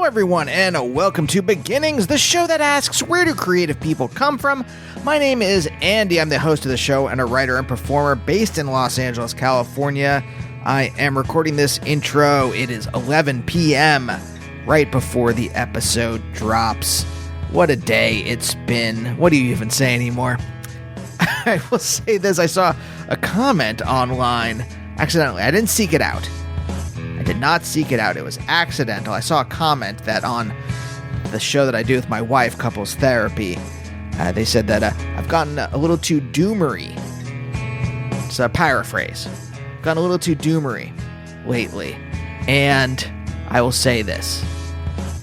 everyone, and welcome to Beginnings, the show that asks, where do creative people come from? My name is Andy. I'm the host of the show and a writer and performer based in Los Angeles, California. I am recording this intro. It is 11 p.m., right before the episode drops. What a day it's been. What do you even say anymore? I will say this. I saw a comment online accidentally. I didn't seek it out. I did not seek it out. It was accidental. I saw a comment that on the show that I do with my wife, Couples Therapy, they said that I've gotten a little too doomery. It's a paraphrase. Gotten a little too doomery lately. And I will say this.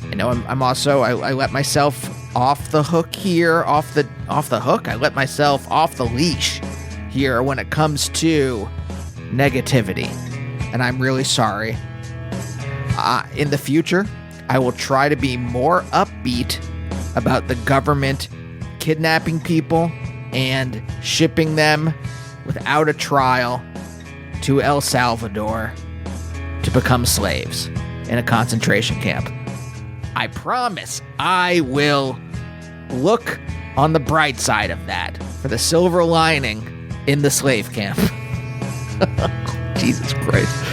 You know, I'm also, I let myself off the hook here, off the hook. I let myself off the leash here when it comes to negativity. And I'm really sorry. In the future, I will try to be more upbeat about the government kidnapping people and shipping them without a trial to El Salvador to become slaves in a concentration camp. I promise I will look on the bright side of that for the silver lining in the slave camp. Jesus Christ.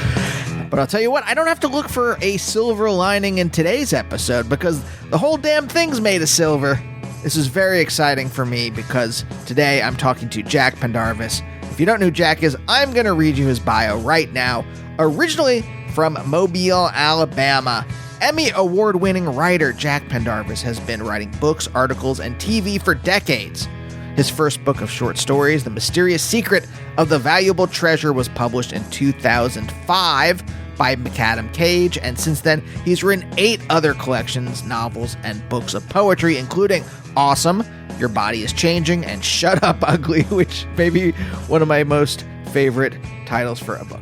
But I'll tell you what, I don't have to look for a silver lining in today's episode because the whole damn thing's made of silver. This is very exciting for me because today I'm talking to Jack Pendarvis. If you don't know who Jack is, I'm going to read you his bio right now. Originally from Mobile, Alabama, Emmy award-winning writer Jack Pendarvis has been writing books, articles, and TV for decades. His first book of short stories, The Mysterious Secret of the Valuable Treasure, was published in 2005 by McAdam Cage, and since then, he's written 8 other collections, novels, and books of poetry, including Awesome, Your Body is Changing, and Shut Up Ugly, which may be one of my most favorite titles for a book.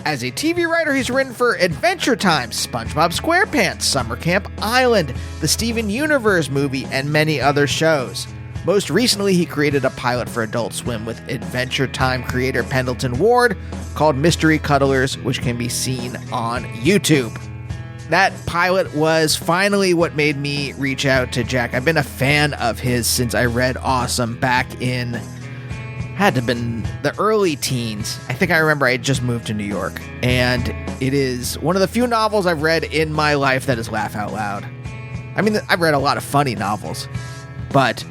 As a TV writer, he's written for Adventure Time, SpongeBob SquarePants, Summer Camp Island, the Steven Universe movie, and many other shows. Most recently, he created a pilot for Adult Swim with Adventure Time creator Pendleton Ward called Mystery Cuddlers, which can be seen on YouTube. That pilot was finally what made me reach out to Jack. I've been a fan of his since I read Awesome back in, had to have been the early teens. I think I remember I had just moved to New York, and it is one of the few novels I've read in my life that is laugh out loud. I mean, I've read a lot of funny novels, but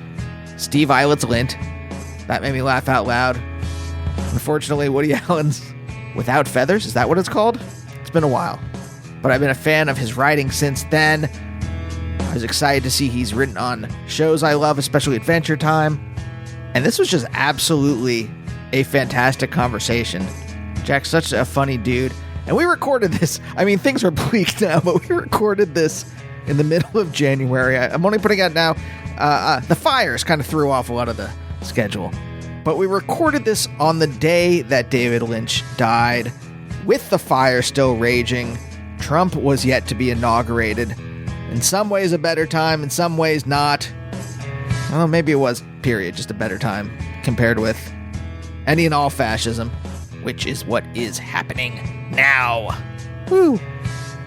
Steve Eilett's Lint, that made me laugh out loud. Unfortunately, Woody Allen's Without Feathers, is that what it's called? It's been a while, but I've been a fan of his writing since then. I was excited to see he's written on shows I love, especially Adventure Time, and this was just absolutely a fantastic conversation. Jack's such a funny dude, and we recorded this, I mean, things are bleak now, but we recorded this in the middle of January. I'm only putting out now. The fires kind of threw off a lot of the schedule. But we recorded this on the day that David Lynch died, with the fire still raging. Trump was yet to be inaugurated. In some ways a better time, in some ways not. Well, maybe it was, period, just a better time compared with any and all fascism, which is what is happening now. Woo!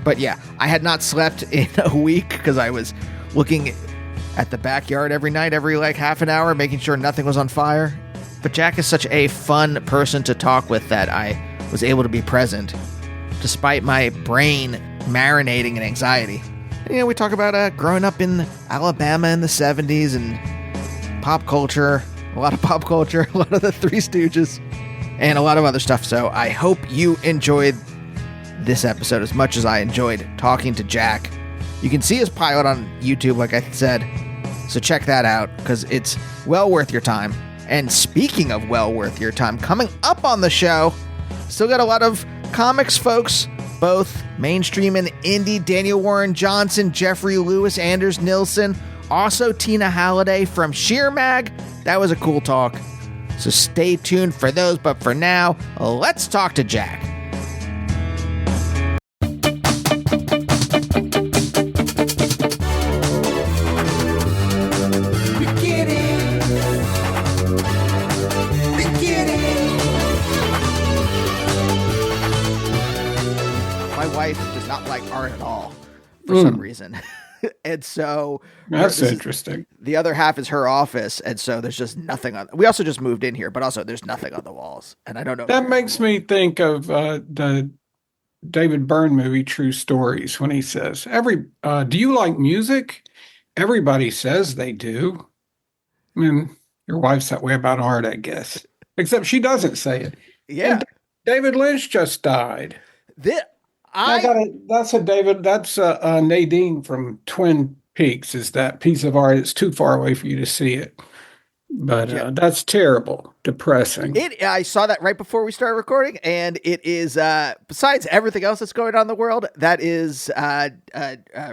But yeah, I had not slept in a week because I was looking at the backyard every night, every like half an hour, making sure nothing was on fire. But Jack is such a fun person to talk with that I was able to be present, despite my brain marinating in anxiety. And, you know, we talk about growing up in Alabama in the 70s and pop culture, a lot of pop culture, a lot of the Three Stooges, and a lot of other stuff. So I hope you enjoyed this episode as much as I enjoyed talking to Jack. You can see his pilot on YouTube, like I said, so check that out, because it's well worth your time. And speaking of well worth your time, coming up on the show, still got a lot of comics folks, both mainstream and indie. Daniel Warren Johnson, Jeffrey Lewis, Anders Nilsson, also Tina Halliday from Sheer Mag. That was a cool talk, so stay tuned for those. But for now, let's talk to Jack. My wife does not like art at all. for some Mm, reason. And so that's this is interesting. the other half is her office, and so there's just nothing on. We also just moved in here, but also there's nothing on the walls, and I don't know. That makes me think of the David Byrne movie, True Stories, when he says, do you like music? Everybody says they do. I mean, your wife's that way about art, I guess. Except she doesn't say it. And Yeah, David Lynch just died. this, I I got it. That's Nadine from Twin Peaks, is that piece of art. It's too far away for you to see it. But yeah, that's terrible, depressing. it. I saw that right before we started recording, and it is besides everything else that's going on in the world, that is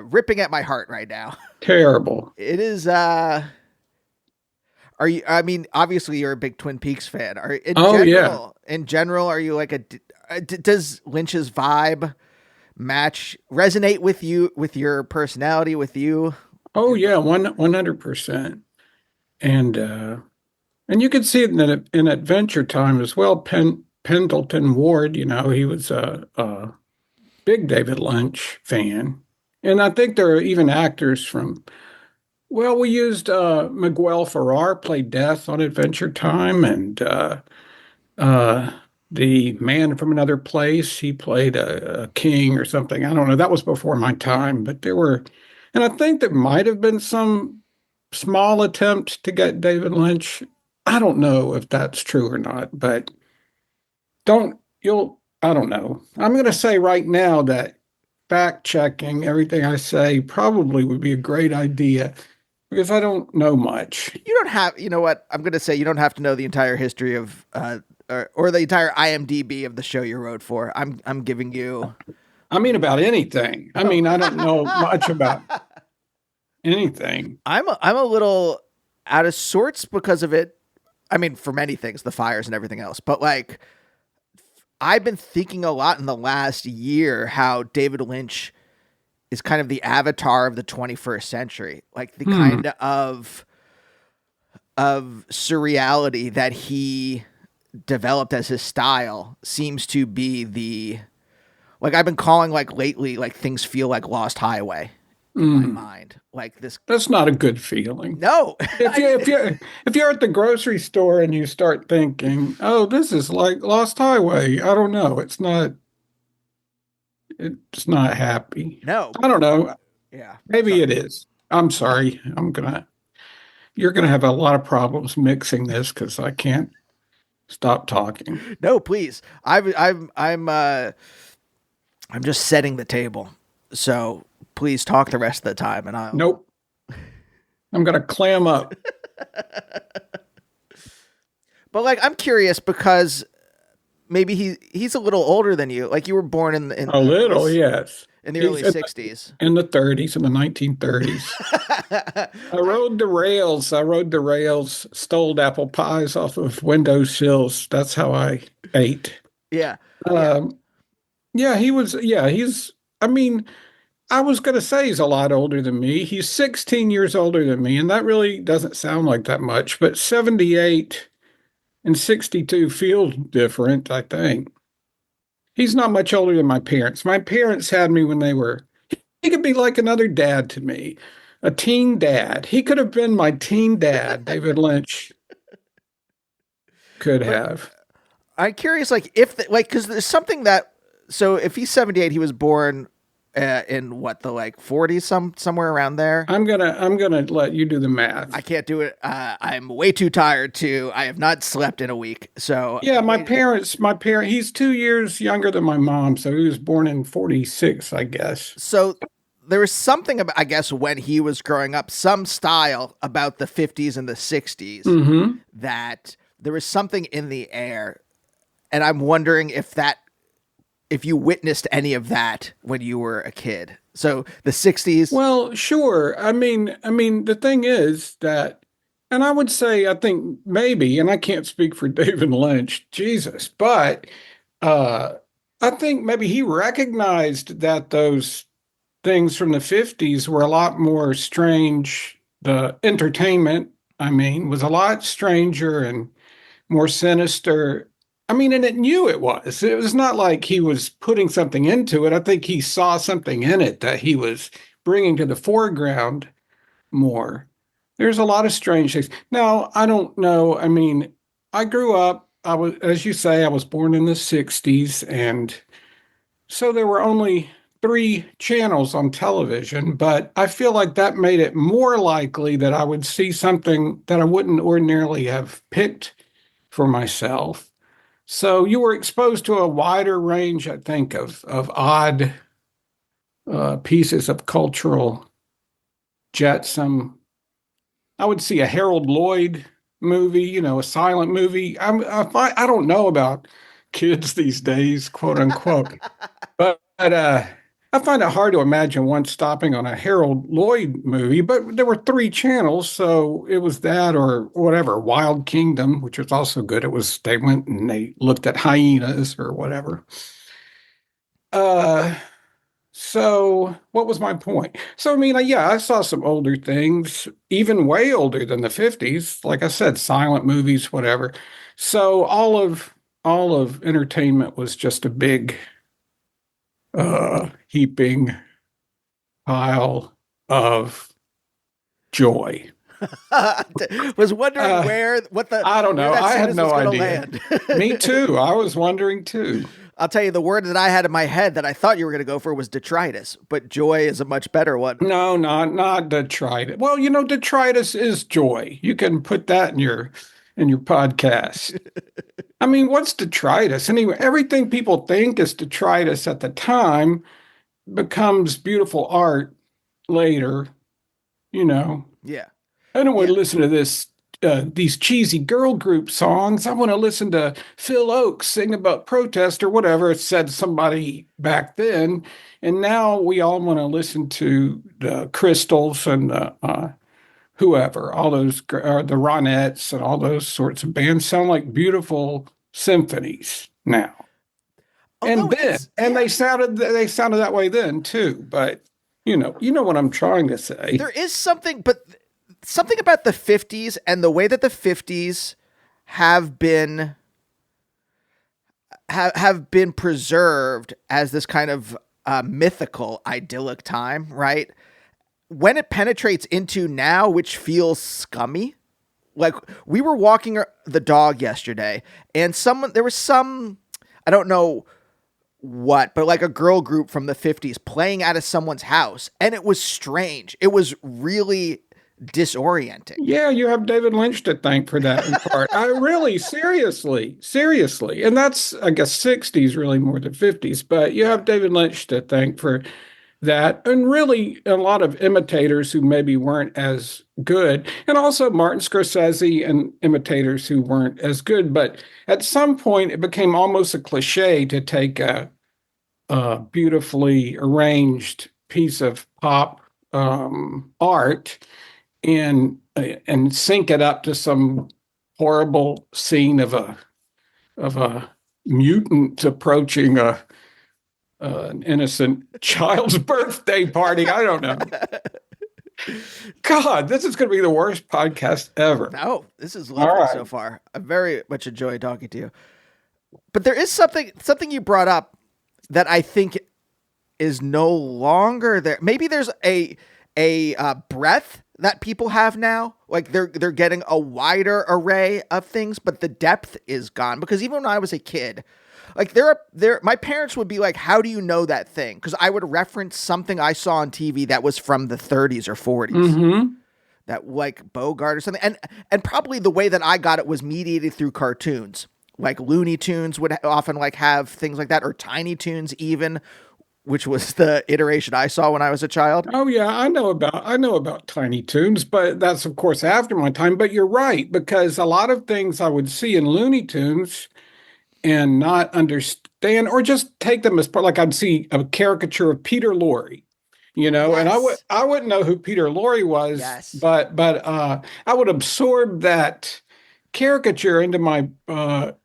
ripping at my heart right now. Terrible. It is. Are you? I mean, obviously, you're a big Twin Peaks fan. Are in Oh, yeah. general? In general, are you like does Lynch's vibe resonate with you, with your personality, with you? Oh, yeah, 100%. And you could see it in Adventure Time as well. Pendleton Ward, he was a big David Lynch fan. And I think there are even actors from, well, we used Miguel Ferrer played Death on Adventure Time, and uh, the man from another place, he played a king or something. I don't know. That was before my time, but there were, and I think there might have been some small attempt to get David Lynch. I don't know if that's true or not, but I don't know. I'm going to say right now that fact checking everything I say probably would be a great idea because I don't know much. You don't have. You know what? I'm going to say you don't have to know the entire history of or the entire IMDb of the show you wrote for. I'm giving you. I mean, about anything. I Oh. mean, I don't know much about anything. I'm a little out of sorts because of it. I mean, for many things, the fires and everything else, but like I've been thinking a lot in the last year how David Lynch is kind of the avatar of the 21st century, like the Hmm. kind of surreality that he developed as his style seems to be the like I've been calling like lately like things feel like Lost Highway in my Hmm. mind. Like this That's not a good feeling. no. If you're at the grocery store and you start thinking, "Oh, this is like Lost Highway," I don't know. It's not happy. No. I don't know. Yeah. Maybe Sorry. it is. I'm sorry. You're gonna have a lot of problems mixing this because I can't stop talking. No, please. I'm just setting the table. So please talk the rest of the time and I'll Nope. I'm gonna clam up. But like I'm curious because maybe he's a little older than you. Like you were born in A the little, yes. in the He's early 60s. in the 30s, in the 1930s. I rode the rails. I rode the rails, stole apple pies off of window sills. That's how I ate. Yeah. Yeah. Um, yeah, I mean, I was going to say he's a lot older than me. He's 16 years older than me, and that really doesn't sound like that much, but 78 and 62 feel different, I think. He's not much older than my parents. My parents had me when he could be like another dad to me, a teen dad. He could have been my teen dad, David Lynch could But have. I'm curious like if like cuz there's something that so if he's 78 he was born in what the like 40s somewhere around there. I'm gonna let you do the math. I can't do it. I'm way too tired to. I have not slept in a week. So Yeah, he's 2 years younger than my mom, so he was born in 46, I guess. so there was something about I guess when he was growing up, some style about the 50s and the 60s Mm-hmm. that there was something in the air, and I'm wondering if you witnessed any of that when you were a kid. So the 60s. Well, sure. I mean, the thing is that, and I would say, I think maybe, and I can't speak for David Lynch, Jesus, but uh, I think maybe he recognized that those things from the 50s were a lot more strange. The entertainment, I mean, was a lot stranger and more sinister I mean, and it knew it was. It was not like he was putting something into it. I think he saw something in it that he was bringing to the foreground more. There's a lot of strange things. Now, I don't know. I mean, I grew up, I was, as you say, I was born in the 60s, and so there were only three channels on television, but I feel like that made it more likely that I would see something that I wouldn't ordinarily have picked for myself. So you were exposed to a wider range, I think, of odd pieces of cultural jetsam. I would see a Harold Lloyd movie, a silent movie. I don't know about kids these days, quote unquote, but I find it hard to imagine one stopping on a Harold Lloyd movie. But there were three channels, so it was that or whatever. Wild Kingdom, which was also good. It was they went and they looked at hyenas or whatever. Uh, so what was my point? So I mean, yeah, I saw some older things, even way older than the 50s. Like I said, silent movies, whatever. So all of entertainment was just a big heaping pile of joy. Was wondering Uh, I don't where know. that I had sentence was no going to idea. land. Me too. I was wondering too. I'll tell you, the word that I had in my head that I thought you were going to go for was detritus, but joy is a much better one. No, not detritus. Well, detritus is joy. You can put that in your podcast. I mean, what's detritus? Anyway, everything people think is detritus at the time becomes beautiful art later, you know. Yeah. I don't want Yeah. to listen to these cheesy girl group songs. I want to listen to Phil Oakes sing about protest or whatever, said somebody back then. And now we all want to listen to the Crystals and whoever, all those, the Ronettes and all those sorts of bands sound like beautiful symphonies now. Although And they sounded that way then too. But you know what I'm trying to say. there is something, but something about the 50s and the way that the 50s have been have been preserved as this kind of mythical idyllic time, right? When it penetrates into now, which feels scummy. Like, we were walking the dog yesterday, and there was some, I don't know what, but like a girl group from the 50s playing out of someone's house, and it was strange. It was really disorienting. Yeah, you have David Lynch to thank for that in part. I really, seriously. And that's, I guess, 60s really more than 50s, but you have David Lynch to thank for that. And really a lot of imitators who maybe weren't as good. And also Martin Scorsese and imitators who weren't as good. But at some point, it became almost a cliche to take a beautifully arranged piece of pop art and sync it up to some horrible scene of a mutant approaching an innocent child's birthday party. I don't know. God, this is going to be the worst podcast ever. No, this is lovely so far. I very much enjoy talking to you. But there is something you brought up that I think is no longer there. Maybe there's a breadth that people have now. Like they're getting a wider array of things, but the depth is gone. Because even when I was a kid, like my parents would be like, "How do you know that thing?" Because I would reference something I saw on TV that was from the 30s or 40s. Mm-hmm. That like Bogart or something. And probably the way that I got it was mediated through cartoons. Like Looney Tunes would often like have things like that, or Tiny Toons even, which was the iteration I saw when I was a child. Oh yeah, I know about Tiny Toons, but that's of course after my time. But you're right, because a lot of things I would see in Looney Tunes and not understand, or just take them as part. Like I'd see a caricature of Peter Lorre, and I would Yes. I wouldn't know who Peter Lorre was, Yes. but I would absorb that caricature into my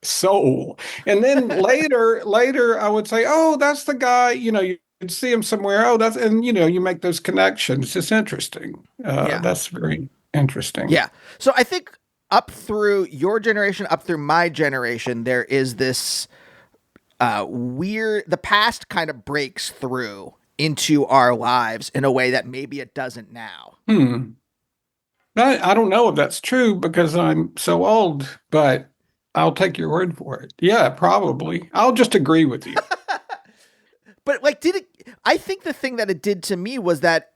soul, and then later I would say, oh, that's the guy. You'd see him somewhere. Oh, that's, and you make those connections. It's interesting. Yeah. That's very interesting. Yeah. So I think up through your generation, up through my generation, there is this the past kind of breaks through into our lives in a way that maybe it doesn't now. Hmm. I don't know if that's true because I'm so old, but I'll take your word for it. Yeah, probably. I'll just agree with you. But like, I think the thing that it did to me was that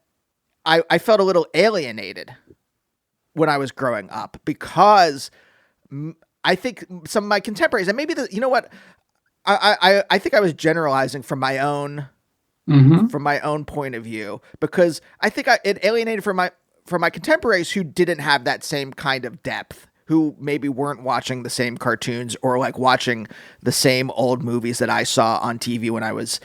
I felt a little alienated when I was growing up because I think some of my contemporaries, and maybe you know what, I think I was generalizing from my own Hmm. from my own point of view, because I think it alienated from my contemporaries who didn't have that same kind of depth, who maybe weren't watching the same cartoons or like watching the same old movies that I saw on TV when I was,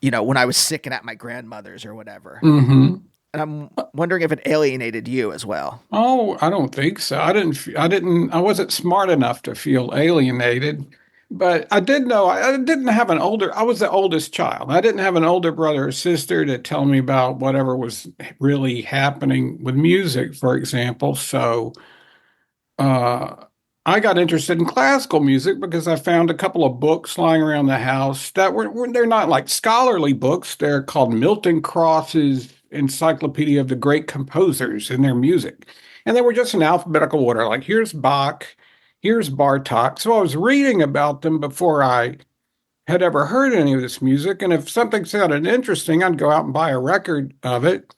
when I was sick and at my grandmother's or whatever. Hmm. And I'm wondering if it alienated you as well. Oh, I don't think so. I wasn't smart enough to feel alienated, but I did know I didn't have I was the oldest child. I didn't have an older brother or sister to tell me about whatever was really happening with music, for example. So, uh, I got interested in classical music because I found a couple of books lying around the house that they're not like scholarly books. They're called Milton Cross's Encyclopedia of the Great Composers and their music. And they were just in alphabetical order, like here's Bach, here's Bartok. So I was reading about them before I had ever heard any of this music. And if something sounded interesting, I'd go out and buy a record of it.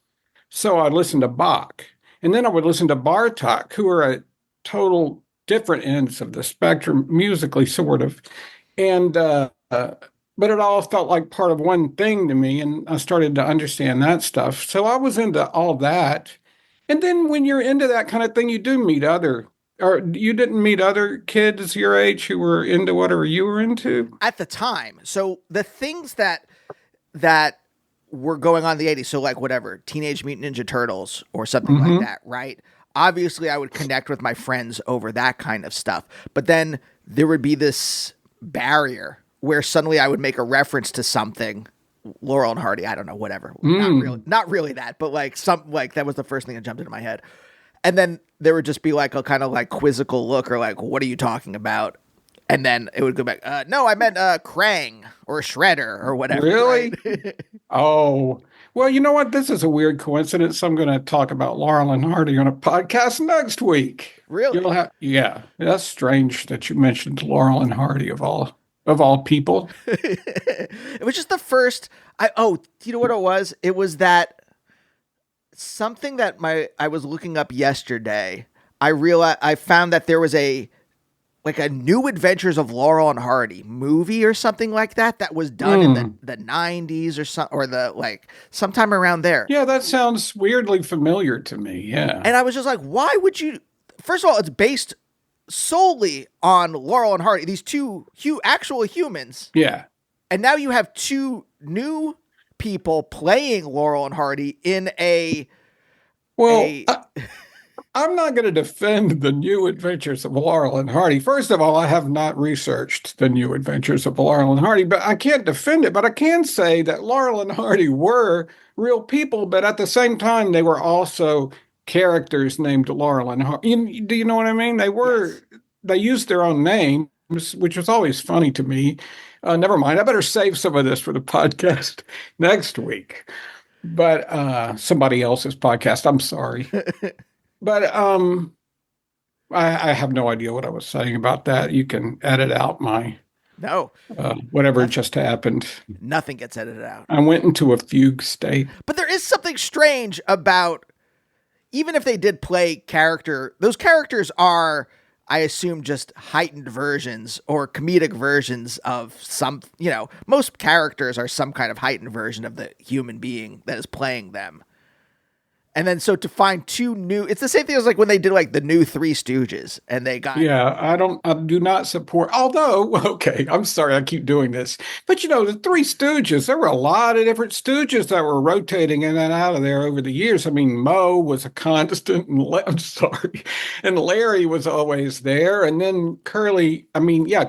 So I'd listen to Bach. And then I would listen to Bartok, who are at total different ends of the spectrum musically, sort of. And, but it all felt like part of one thing to me. And I started to understand that stuff. So I was into all that. And then when you're into that kind of thing, you do meet or you didn't meet other kids your age who were into whatever you were into? At the time. So the things that were going on in the 80s, so like whatever, Teenage Mutant Ninja Turtles or something like Hmm. that, right? Obviously, I would connect with my friends over that kind of stuff. But then there would be this barrier where suddenly I would make a reference to something, Laurel and Hardy, I don't know, whatever. Mm. Not really that, but like that was the first thing that jumped into my head. And then there would just be like a kind of like quizzical look or like, what are you talking about? And then it would go back. No, I meant Krang or Shredder or whatever. Really? Right? Oh, well, you know what? This is a weird coincidence. I'm going to talk about Laurel and Hardy on a podcast next week. Really? Yeah, that's strange that you mentioned Laurel and Hardy of all people. It was just the first. You know what it was? It was that something that I was looking up yesterday. I found that there was a New Adventures of Laurel and Hardy movie or something like that was done in the 90s or the like sometime around there. Yeah, that sounds weirdly familiar to me. Yeah. And I was just like, why would you? First of all, it's based solely on Laurel and Hardy, these two actual humans. Yeah. And now you have two new people playing Laurel and Hardy in Well, a I'm not going to defend the New Adventures of Laurel and Hardy. First of all, I have not researched the New Adventures of Laurel and Hardy, but I can't defend it. But I can say that Laurel and Hardy were real people, but at the same time, they were also characters named Laurel and Hardy. Do you know what I mean? yes. They used their own names, which was always funny to me. Never mind. I better save some of this for the podcast next week. But somebody else's podcast. I'm sorry. But I have no idea what I was saying about that. You can edit out my No, whatever nothing, just happened. nothing gets edited out. I went into a fugue state. But there is something strange about, even if they did play those characters are, I assume, just heightened versions or comedic versions of most characters are some kind of heightened version of the human being that is playing them. And then so to find it's the same thing as like when they did like the new Three Stooges and they got. Yeah, I do not support, although, okay, I'm sorry, I keep doing this. But the Three Stooges, there were a lot of different Stooges that were rotating in and out of there over the years. I mean, Moe was a constant, and I'm sorry, and Larry was always there. And then Curly,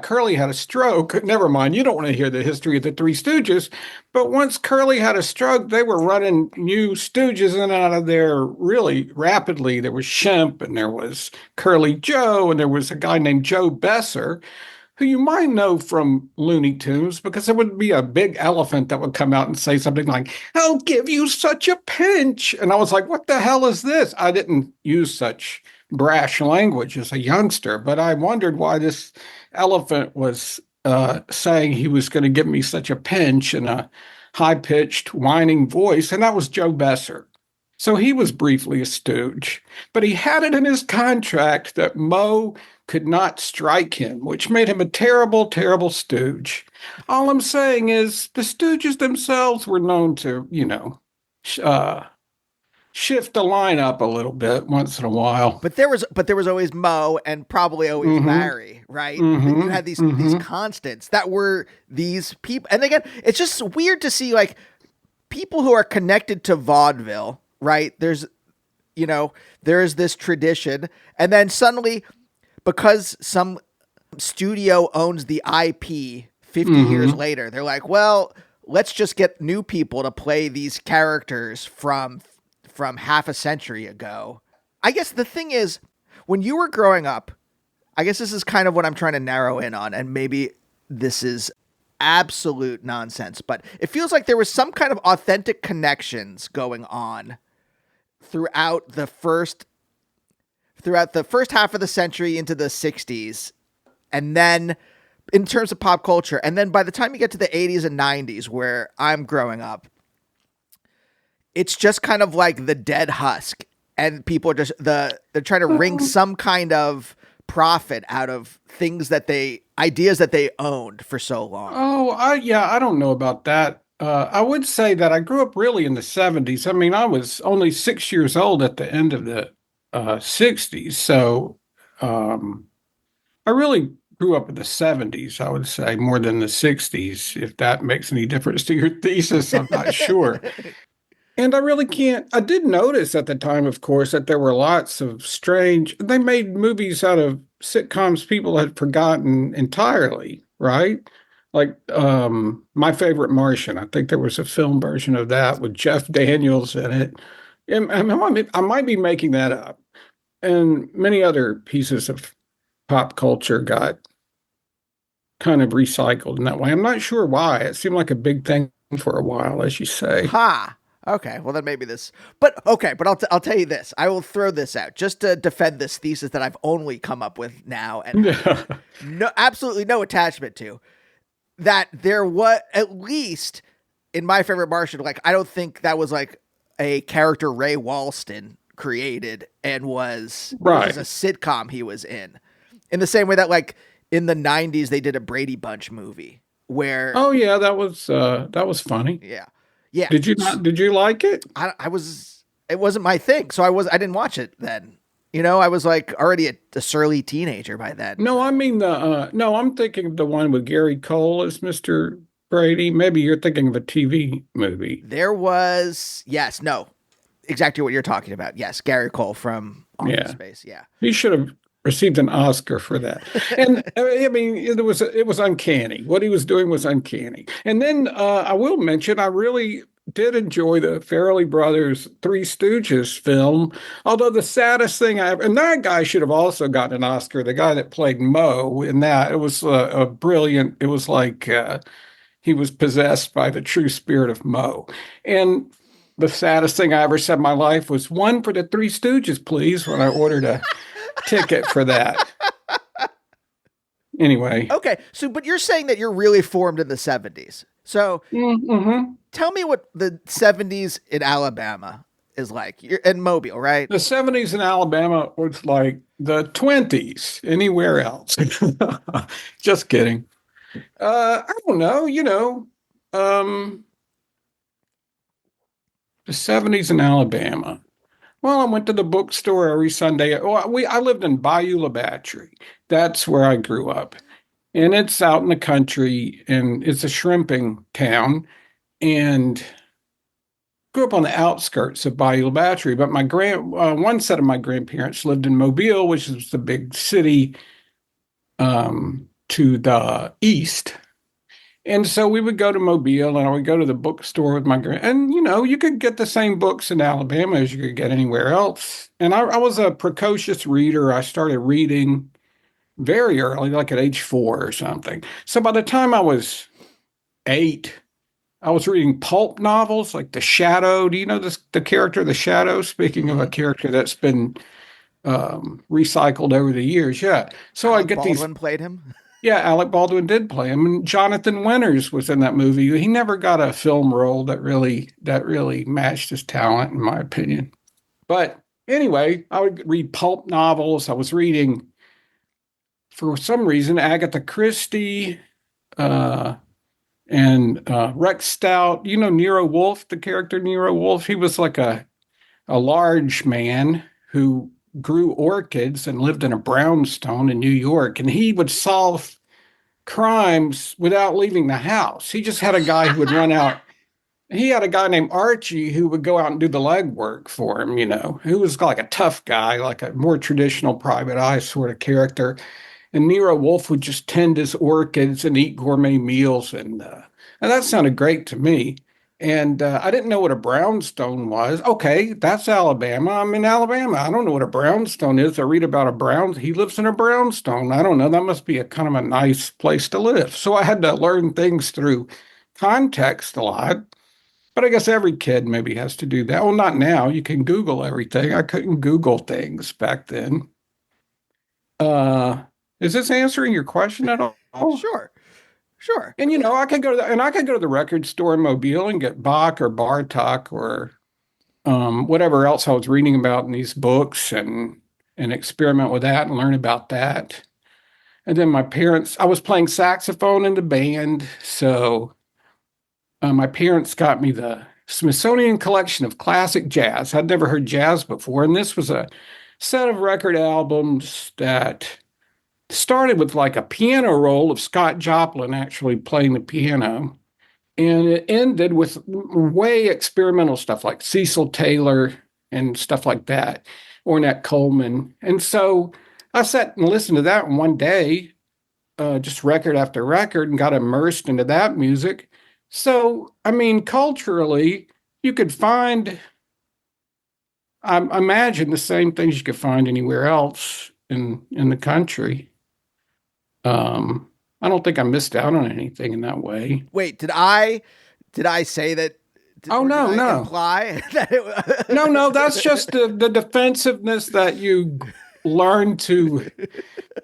Curly had a stroke. Never mind, you don't want to hear the history of the Three Stooges. But once Curly had a stroke, they were running new Stooges in and out of there there really rapidly. There was Shemp and there was Curly Joe and there was a guy named Joe Besser, who you might know from Looney Tunes because there would be a big elephant that would come out and say something like, "I'll give you such a pinch." And I was like, what the hell is this? I didn't use such brash language as a youngster, but I wondered why this elephant was saying he was going to give me such a pinch in a high-pitched, whining voice. And that was Joe Besser. So he was briefly a stooge, but he had it in his contract that Moe could not strike him, which made him a terrible, terrible stooge. All I'm saying is the stooges themselves were known to, uh, shift the line up a little bit once in a while. But there was always Mo and probably always Larry, right? You had these constants that were these people. And again, it's just weird to see like people who are connected to vaudeville, right? There's this tradition, and then suddenly, because some studio owns the IP 50 years later, they're like, well, let's just get new people to play these characters from half a century ago. I guess the thing is, when you were growing up, I guess this is kind of what I'm trying to narrow in on, and maybe this is absolute nonsense, but it feels like there was some kind of authentic connections going on throughout the first half of the century into the 60s, and then in terms of pop culture, and then by the time you get to the 80s and 90s where I'm growing up, it's just kind of like the dead husk, and people are just they're trying to wring some kind of profit out of ideas that they owned for so long. I don't know about that. I would say that I grew up really in the 70s. I mean, I was only 6 years old at the end of the 60s. So I really grew up in the 70s, I would say, more than the 60s. If that makes any difference to your thesis, I'm not sure. And I really can't. I did notice at the time, of course, that there were lots of they made movies out of sitcoms people had forgotten entirely, right? Like My Favorite Martian. I think there was a film version of that with Jeff Daniels in it. And I might be making that up. And many other pieces of pop culture got kind of recycled in that way. I'm not sure why. It seemed like a big thing for a while, as you say. Ha! Okay, well then maybe this, but I'll tell you this. I will throw this out just to defend this thesis that I've only come up with now and absolutely no attachment to. That there was, at least in My Favorite Martian, like I don't think that was like a character Ray Walston created and was a sitcom he was in the same way that like in the 90s they did a Brady Bunch movie where that was funny. Yeah. Did you like it? It wasn't my thing. So I didn't watch it then. I was like already a surly teenager by then. No, I mean I'm thinking of the one with Gary Cole as Mr. Brady. Maybe you're thinking of a TV movie. There was, exactly what you're talking about. Yes. Gary Cole from Office Space. Yeah. He should have received an Oscar for that. And I mean, it was uncanny. What he was doing was uncanny. And then I will mention, I really did enjoy the Farrelly Brothers Three Stooges film. Although the saddest thing and that guy should have also gotten an Oscar, the guy that played Moe in that, it was a brilliant, it was like he was possessed by the true spirit of Moe. And the saddest thing I ever said in my life was, "One for the Three Stooges, please," when I ordered a ticket for that. Anyway. Okay. So, but you're saying that you're really formed in the 70s. So tell me what the 70s in Alabama is like. You're in Mobile, right? The 70s in Alabama was like the 20s anywhere else. Just kidding. I don't know, the 70s in Alabama. Well, I went to the bookstore every Sunday. I lived in Bayou La Battery. That's where I grew up. And it's out in the country, and it's a shrimping town. And grew up on the outskirts of Bayou La Battery. But one set of my grandparents lived in Mobile, which is the big city to the east. And so we would go to Mobile and I would go to the bookstore with my grand, and you could get the same books in Alabama as you could get anywhere else. And I was a precocious reader. I started reading very early, like at age 4 or something. So by the time I was 8, I was reading pulp novels like The Shadow. Do you know the character The Shadow? Speaking of a Hmm. character that's been recycled over the years, yeah. So I Alec get these. Baldwin played him. Yeah, Alec Baldwin did play him, and Jonathan Winters was in that movie. He never got a film role that really matched his talent, in my opinion. But anyway, I would read pulp novels. I was reading, for some reason, Agatha Christie uh, and Rex Stout. You know Nero Wolfe, the character Nero Wolfe. He was like a large man who grew orchids and lived in a brownstone in New York, and he would solve crimes without leaving the house. He just had a guy who would run out. He had a guy named Archie who would go out and do the legwork for him, who was like a tough guy, like a more traditional private eye sort of character. And Nero Wolfe would just tend his orchids and eat gourmet meals. And that sounded great to me. And I didn't know what a brownstone was. Okay, that's Alabama. I'm in Alabama. I don't know what a brownstone is. I read about a brown. He lives in a brownstone. I don't know. That must be a kind of a nice place to live. So I had to learn things through context a lot. But I guess every kid maybe has to do that. Well, not now. You can Google everything. I couldn't Google things back then. Uh, is this answering your question at all? Sure, sure. And I could go to the record store in Mobile and get Bach or Bartok or whatever else I was reading about in these books and experiment with that and learn about that. And then I was playing saxophone in the band, so my parents got me the Smithsonian Collection of Classic Jazz. I'd never heard jazz before, and this was a set of record albums that started with like a piano roll of Scott Joplin actually playing the piano. And it ended with way experimental stuff like Cecil Taylor and stuff like that, Ornette Coleman. And so I sat and listened to that in one day, just record after record, and got immersed into that music. So, I mean, culturally, you could find, I imagine, the same things you could find anywhere else in the country. I don't think I missed out on anything in that way. Wait, did I say that, Oh or did no, I no. imply that No, no, that's just the defensiveness that you learn to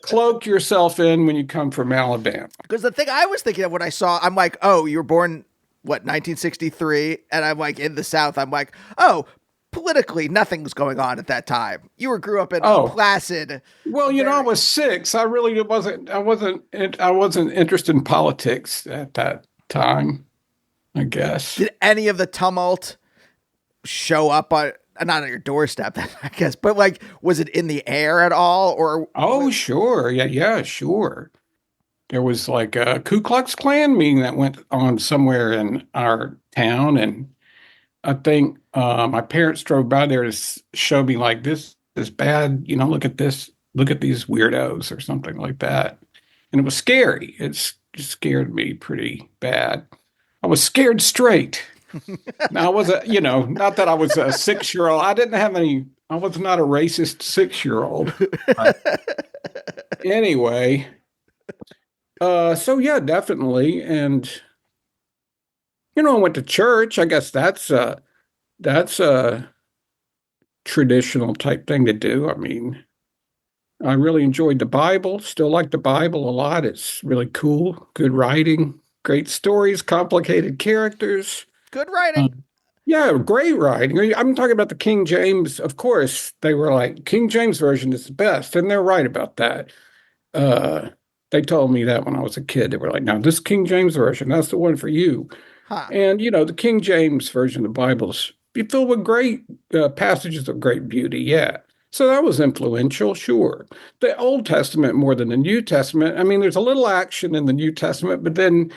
cloak yourself in when you come from Alabama. Because the thing I was thinking of when I saw, I'm like, oh, you were born, what, 1963? And I'm like, in the South, I'm like, oh, politically, nothing was going on at that time. Grew up in a Oh, placid, well, I very. was 6. I really I wasn't interested in politics at that time, I guess. Did any of the tumult show up on, not on your doorstep, I guess, but like, was it in the air at all? Or, Oh, sure. Yeah, yeah, sure. There was like a Ku Klux Klan meeting that went on somewhere in our town, and I think my parents drove by there to show me like this is bad. Look at this. Look at these weirdos or something like that. And it was scary. It scared me pretty bad. I was scared straight. Now I wasn't, not that I was a 6-year-old. I didn't have any. I was not a racist 6-year-old. But anyway, so yeah, definitely. And I went to church. I guess that's a traditional type thing to do. I mean, I really enjoyed the Bible, still like the Bible a lot. It's really cool, good writing, great stories, complicated characters. good writing. Um, yeah, great writing. I'm talking about the King James. Of course, they were like, King James version is the best, and they're right about that. Uh, they told me that when I was a kid. They were like, now, this King James version, that's the one for you. Huh. And, the King James version of the Bible's filled with great passages of great beauty. Yeah. So that was influential, sure. The Old Testament more than the New Testament. I mean, there's a little action in the New Testament, but then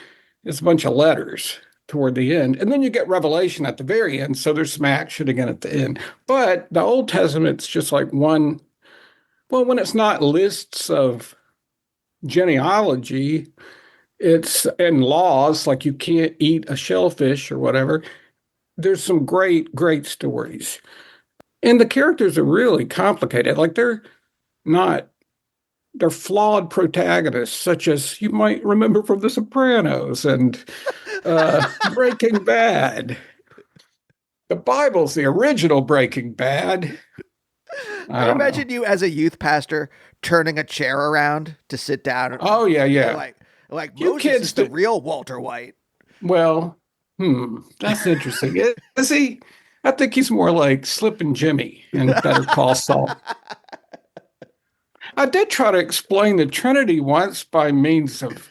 it's a bunch of letters toward the end. And then you get Revelation at the very end. So there's some action again at the end. But the Old Testament's just like one, well, when it's not lists of genealogy, It's and laws like you can't eat a shellfish or whatever. There's some great stories. And the characters are really complicated. Like not they're flawed protagonists, such as you might remember from The Sopranos and Breaking Bad. The Bible's the original Breaking Bad. I I don't know. imagine you as a youth pastor turning a chair around to sit down Oh yeah, and yeah. like You Moses kids is the do real Walter White. well. That's interesting. Is he? I think he's more like Slippin' Jimmy in Better Call Saul. I did try to explain the Trinity once by means of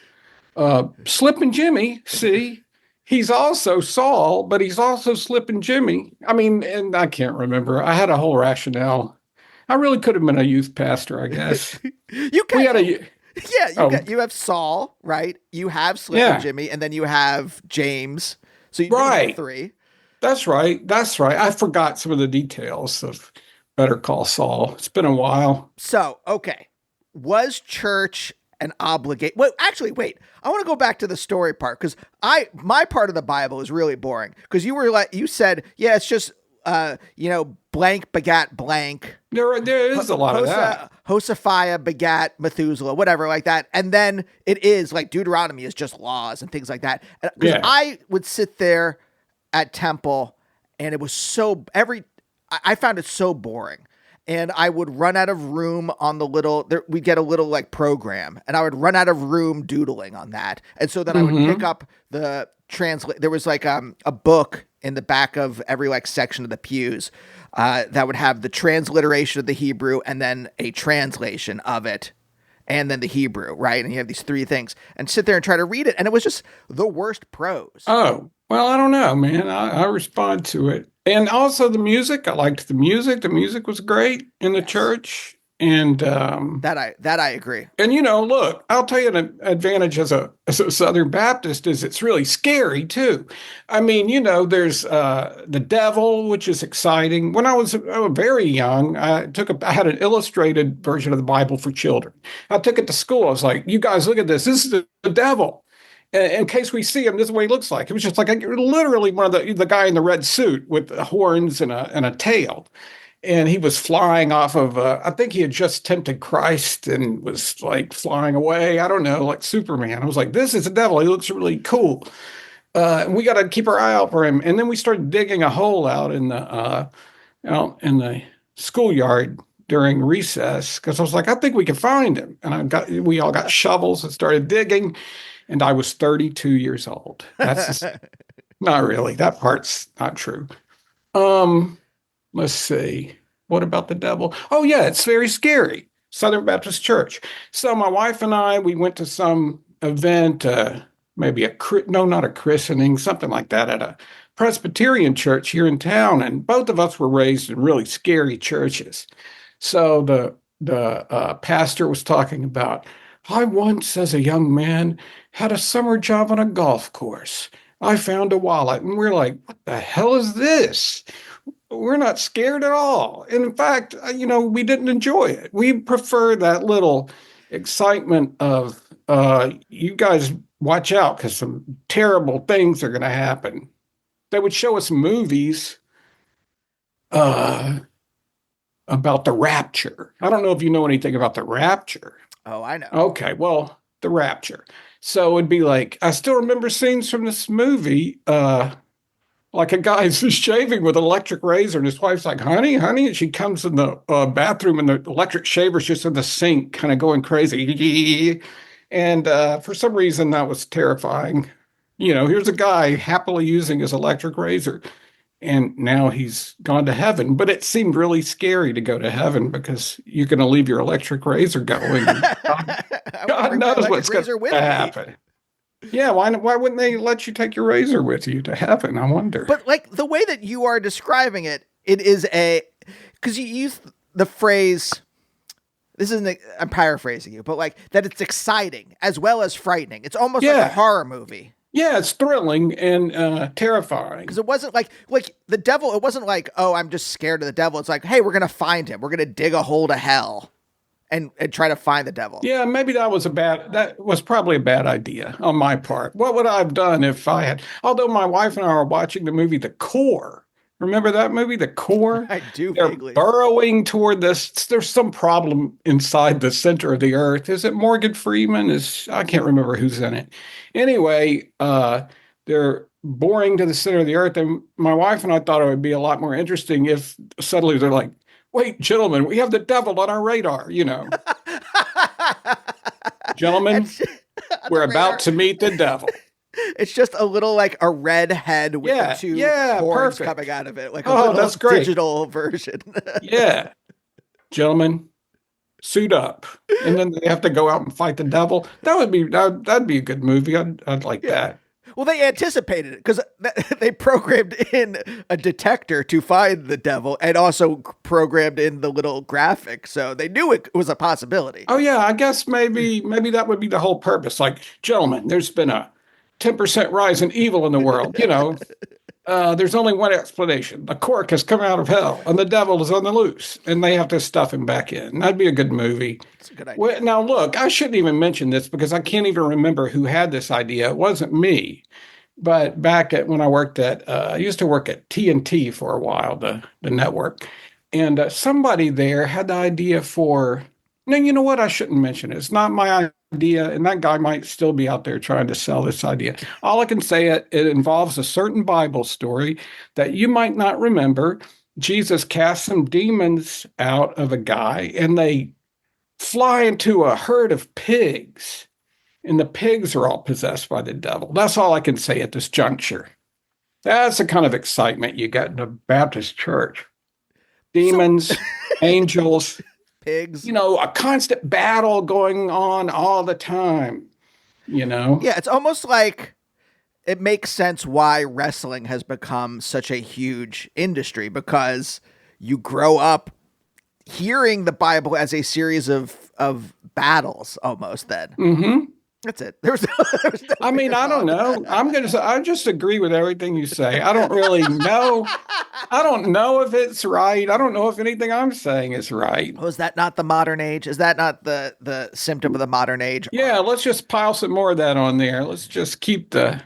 Slippin' Jimmy. See, he's also Saul, but he's also Slippin' Jimmy. I mean, and I can't remember. I had a whole rationale. I really could have been a youth pastor, I guess. You We can had a oh you have Saul, right? You have Slip and yeah, Jimmy, and then you have James. So you do have right. three. That's right. That's right. I forgot some of the details of Better Call Saul. It's been a while. So, okay. Was church an obligate? Well, actually, wait. I want to go back to the story part because my part of the Bible is really boring because you said, yeah, it's just blank begat blank. There is a lot of that. Hosaphiah begat Methuselah, whatever, like that. And then it is like Deuteronomy is just laws and things like that. Because Yeah. I would sit there at temple and it was I found it so boring. And I would run out of room on we'd get a little like program and I would run out of room doodling on that. And so then I would pick up the translate. There was like a book in the back of every like section of the pews that would have the transliteration of the Hebrew and then a translation of it and then the Hebrew, right? And you have these three things and sit there and try to read it. And it was just the worst prose. Oh, well, I don't know, man. I respond to it. And also the music. I liked the music. The music was great in the Yes. church. And That I agree. look, I'll tell you an advantage as a Southern Baptist is it's really scary too. I mean, there's the devil, which is exciting. When I was very young, I had an illustrated version of the Bible for children. I took it to school. I was like, "You guys, look at this. This is the devil." In case we see him, this is what he looks like. It was just like literally one of the guy in the red suit with the horns and a tail, and he was flying off of. I think he had just tempted Christ and was like flying away. I don't know, like Superman. I was like, this is the devil. He looks really cool. And we got to keep our eye out for him. And then we started digging a hole out in the schoolyard during recess because I was like, I think we can find him. And we all got shovels and started digging. And I was 32 years old. That's not really. That part's not true. Um, let's see. What about the devil? Oh yeah, it's very scary. Southern Baptist Church. So my wife and I, we went to some event, maybe no, not a christening, something like that at a Presbyterian church here in town, and both of us were raised in really scary churches. So the pastor was talking about, I once, as a young man, had a summer job on a golf course. I found a wallet, and we're like, what the hell is this? We're not scared at all. And in fact, we didn't enjoy it. We prefer that little excitement of, you guys watch out because some terrible things are going to happen. They would show us movies uh, about the rapture. I don't know if you know anything about the rapture. Oh, I know. Okay, well, the rapture. So it'd be like, I still remember scenes from this movie, like a guy's shaving with an electric razor, and his wife's like, honey, honey. And she comes in the bathroom, and the electric shaver's just in the sink, kind of going crazy. And for some reason, that was terrifying. Here's a guy happily using his electric razor, and now he's gone to heaven. But it seemed really scary to go to heaven because you're going to leave your electric razor going. God knows what's going to happen. Yeah, why wouldn't they let you take your razor with you to heaven? I wonder. But like the way that you are describing it, it is because you use the phrase, I'm paraphrasing you, but like that it's exciting as well as frightening. It's almost like a horror movie. Yeah, it's thrilling and terrifying. Because it wasn't like the devil, it wasn't like, oh, I'm just scared of the devil. It's like, hey, we're going to find him. We're going to dig a hole to hell. and try to find the devil. Yeah, maybe that was probably a bad idea on my part. What would I have done if I had, although my wife and I were watching the movie The Core. Remember that movie, The Core? I do They're vaguely. burrowing toward this. There's some problem inside the center of the earth. Is it Morgan Freeman? I can't remember who's in it. Anyway, they're boring to the center of the earth. And my wife and I thought it would be a lot more interesting if suddenly they're like, wait, gentlemen, we have the devil on our radar, Gentlemen, we're about to meet the devil. It's just a little like a red head with the two horns perfect. coming out of it, like a little that's great. digital version. Yeah. Gentlemen, suit up. And then they have to go out and fight the devil. That'd be a good movie. I'd like that. Well, they anticipated it because they programmed in a detector to find the devil and also programmed in the little graphic. So they knew it was a possibility. Oh, yeah. I guess maybe that would be the whole purpose. Like, gentlemen, there's been a 10% rise in evil in the world. There's only one explanation. The cork has come out of hell and the devil is on the loose and they have to stuff him back in. That'd be a good movie. That's a good idea. Well, now, look, I shouldn't even mention this because I can't even remember who had this idea. It wasn't me. But back when I worked I used to work at TNT for a while, the network. And somebody there had the idea for, now, you know what? I shouldn't mention it. It's not my idea. And that guy might still be out there trying to sell this idea. All I can say, it involves a certain Bible story that you might not remember. Jesus cast some demons out of a guy and they fly into a herd of pigs. And the pigs are all possessed by the devil. That's all I can say at this juncture. That's the kind of excitement you get in a Baptist church. Demons, angels, pigs. A constant battle going on all the time, Yeah, it's almost like it makes sense why wrestling has become such a huge industry there you grow up hearing the Bible as a series of battles almost then. Mm-hmm. That's it. There's no I mean, I don't know. I just agree with everything you say. I don't really know. I don't know if it's right. I don't know if anything I'm saying is right. Oh, is that not the modern age? Is that not the symptom of the modern age? Yeah, let's just pile some more of that on there. Let's just keep it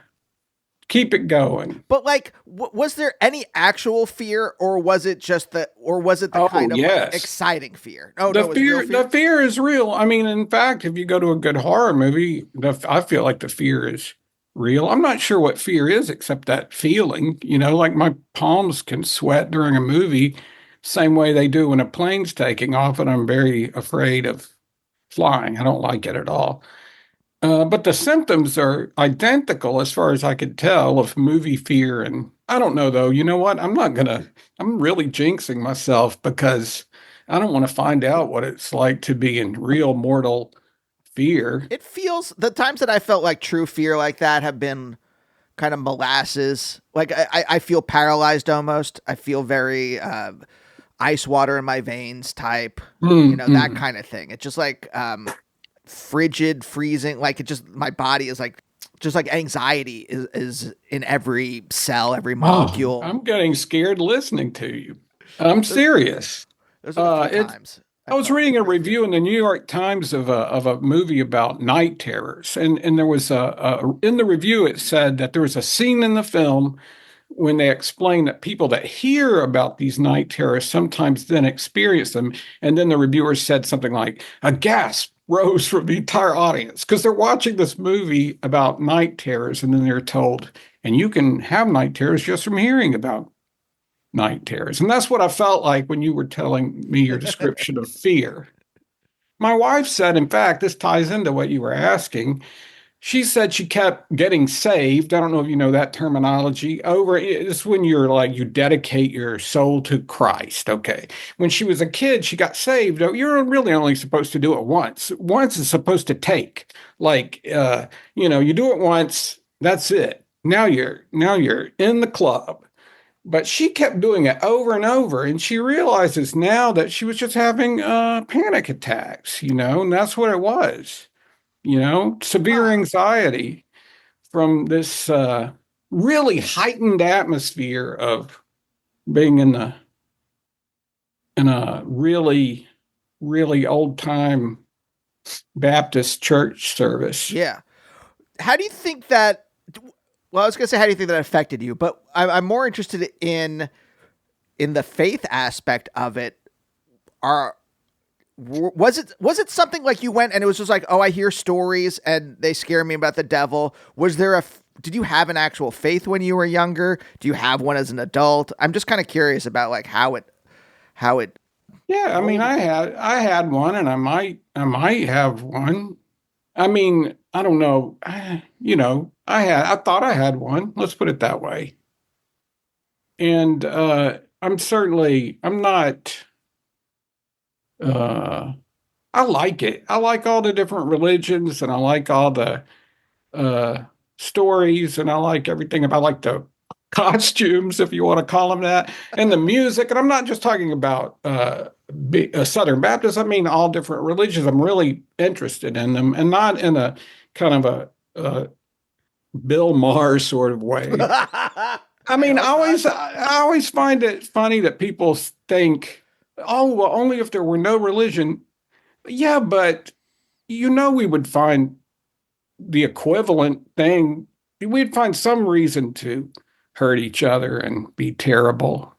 going. But was there any actual fear, or was it the kind of exciting fear? Oh, the fear is real. I mean, in fact, if you go to a good horror movie, I feel like the fear is real. I'm not sure what fear is except that feeling, like my palms can sweat during a movie, same way they do when a plane's taking off, and I'm very afraid of flying. I don't like it at all. But the symptoms are identical as far as I could tell of movie fear. And I don't know, though. You know what? I'm really jinxing myself because I don't want to find out what it's like to be in real mortal fear. It feels, the times that I felt like true fear like that have been kind of molasses. Like I feel paralyzed almost. I feel very ice water in my veins type, that kind of thing. It's just like frigid, freezing, like my body is like, just like anxiety is in every cell, every molecule. I'm getting scared listening to you. I'm serious. There's a few times. I was reading a review in the New York Times of a movie about night terrors, and there was in the review it said that there was a scene in the film when they explain that people that hear about these night terrors sometimes then experience them, and then the reviewer said something like a gasp rose from the entire audience because they're watching this movie about night terrors, and then they're told, and you can have night terrors just from hearing about night terrors. And that's what I felt like when you were telling me your description of fear. My wife said, in fact, this ties into what you were asking. She said she kept getting saved. I don't know if you know that terminology. It's when you dedicate your soul to Christ. Okay. When she was a kid, she got saved. You're really only supposed to do it once. Once is supposed to take. You do it once, that's it. Now you're in the club. But she kept doing it over and over, and she realizes now that she was just having panic attacks, and that's what it was. Severe anxiety from this really heightened atmosphere of being in a really really old time Baptist church service. Yeah. How do you think that? Well, I was going to say, how do you think that affected you? But I'm more interested in the faith aspect of it. Are was it something like you went and it was just like, oh, I hear stories and they scare me about the devil? Was there did you have an actual faith when you were younger? Do you have one as an adult? I'm just kind of curious about like how it. Yeah, I mean, I had one, and I might have one. I mean, I don't know. I thought I had one. Let's put it that way. And I'm not. Uh, I like it. I like all the different religions, and I like all the uh, stories, and I like everything about like the costumes, if you want to call them that, and the music. And I'm not just talking about Southern Baptist. I mean all different religions. I'm really interested in them, and not in a kind of a Bill Maher sort of way. I mean, I always find it funny that people think, oh, well, only if there were no religion. Yeah, but we would find the equivalent thing. We'd find some reason to hurt each other and be terrible.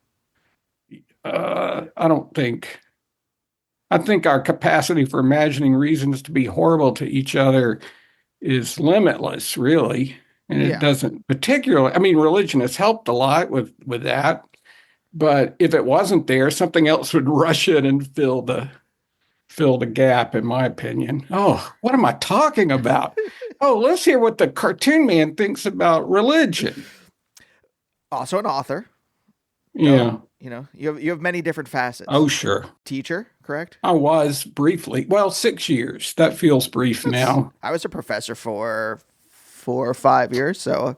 I don't think. I think our capacity for imagining reasons to be horrible to each other is limitless, really. And it Yeah. doesn't particularly, I mean, religion has helped a lot with that. But if it wasn't there, something else would rush in and fill the gap, in my opinion. Oh, what am I talking about? Oh, let's hear what the cartoon man thinks about religion. Also an author. Yeah. You have many different facets. Oh, sure. Teacher, correct? I was briefly, well, 6 years. That feels brief now. I was a professor for 4 or 5 years, so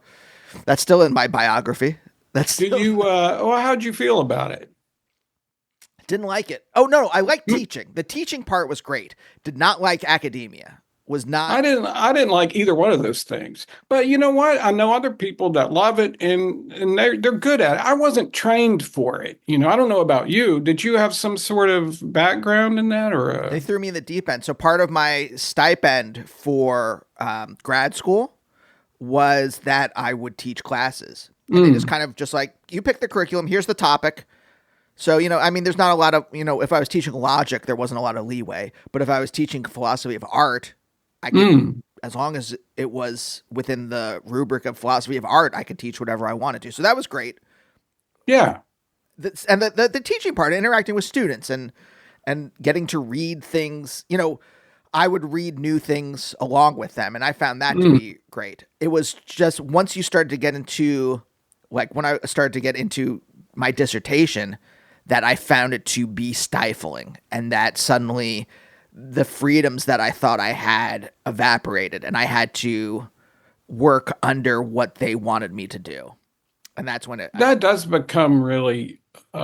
that's still in my biography. That's Did still, you, well, how'd you feel about it? didn't like it. Oh no, I liked teaching. The teaching part was great. Did not like academia. Was I not. didn't I didn't like either one of those things. But you know what? I know other people that love it and they're good at it. I wasn't trained for it. I don't know about you. Did you have some sort of background in that or They threw me in the deep end. So part of my stipend for grad school was that I would teach classes. And they just kind of just like, you pick the curriculum, here's the topic. So, I mean, there's not a lot of, if I was teaching logic, there wasn't a lot of leeway. But if I was teaching philosophy of art, I could, as long as it was within the rubric of philosophy of art, I could teach whatever I wanted to. So that was great. Yeah. And the teaching part, interacting with students and getting to read things, I would read new things along with them. And I found that to be great. It was just once you started to get into, like when I started to get into my dissertation, that I found it to be stifling, and that suddenly the freedoms that I thought I had evaporated, and I had to work under what they wanted me to do. And that's when That does become really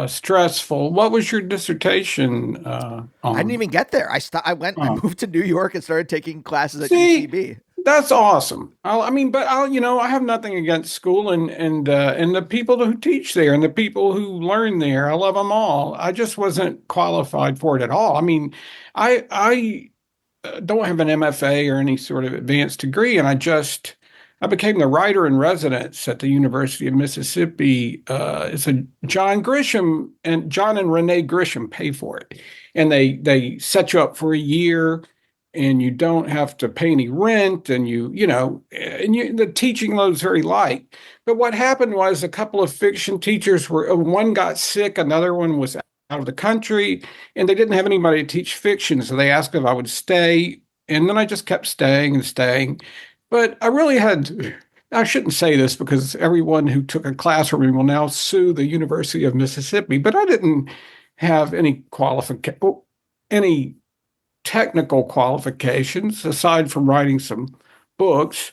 stressful. What was your dissertation I didn't on? even get there. I Oh. moved to New York and started taking classes at See, UCB. that's awesome. I mean, but I have nothing against school and the people who teach there and the people who learn there. I love them all. I just wasn't qualified for it at all. I mean, I don't have an MFA or any sort of advanced degree, and I became the writer in residence at the University of Mississippi. It's a John and Renee Grisham pay for it, and they set you up for a year, and you don't have to pay any rent, and the teaching load's very light. But what happened was a couple of fiction teachers one got sick, another one was out of the country, and they didn't have anybody to teach fiction, so they asked if I would stay, and then I just kept staying and staying. But I shouldn't say this because everyone who took a class from me will now sue the University of Mississippi, but I didn't have any technical qualifications aside from writing some books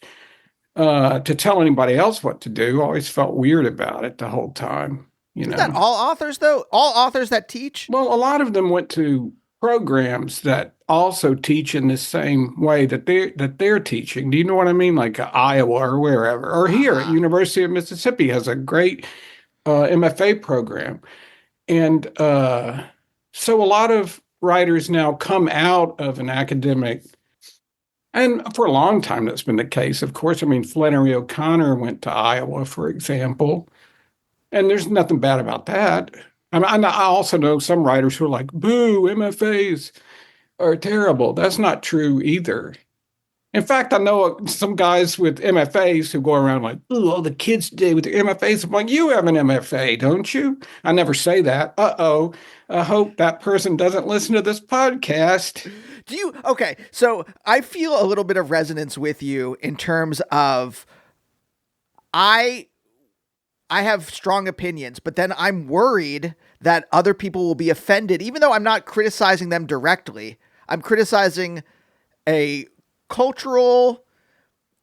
to tell anybody else what to do. I always felt weird about it the whole time, Is that all authors, though? All authors that teach? Well, a lot of them went to programs that also teach in the same way that they're teaching. Do you know what I mean? Like Iowa or wherever, or here at University of Mississippi has a great MFA program, and so a lot of writers now come out of an academic, and for a long time that's been the case. Of course, I mean, Flannery O'Connor went to Iowa, for example, and there's nothing bad about that. I also know some writers who are like, boo, MFAs are terrible. That's not true either. In fact, I know some guys with MFAs who go around like, oh, all the kids today with their MFAs. I'm like, you have an MFA, don't you? I never say that. Uh-oh. I hope that person doesn't listen to this podcast. Okay, so I feel a little bit of resonance with you in terms of I have strong opinions, but then I'm worried that other people will be offended, even though I'm not criticizing them directly. I'm criticizing a cultural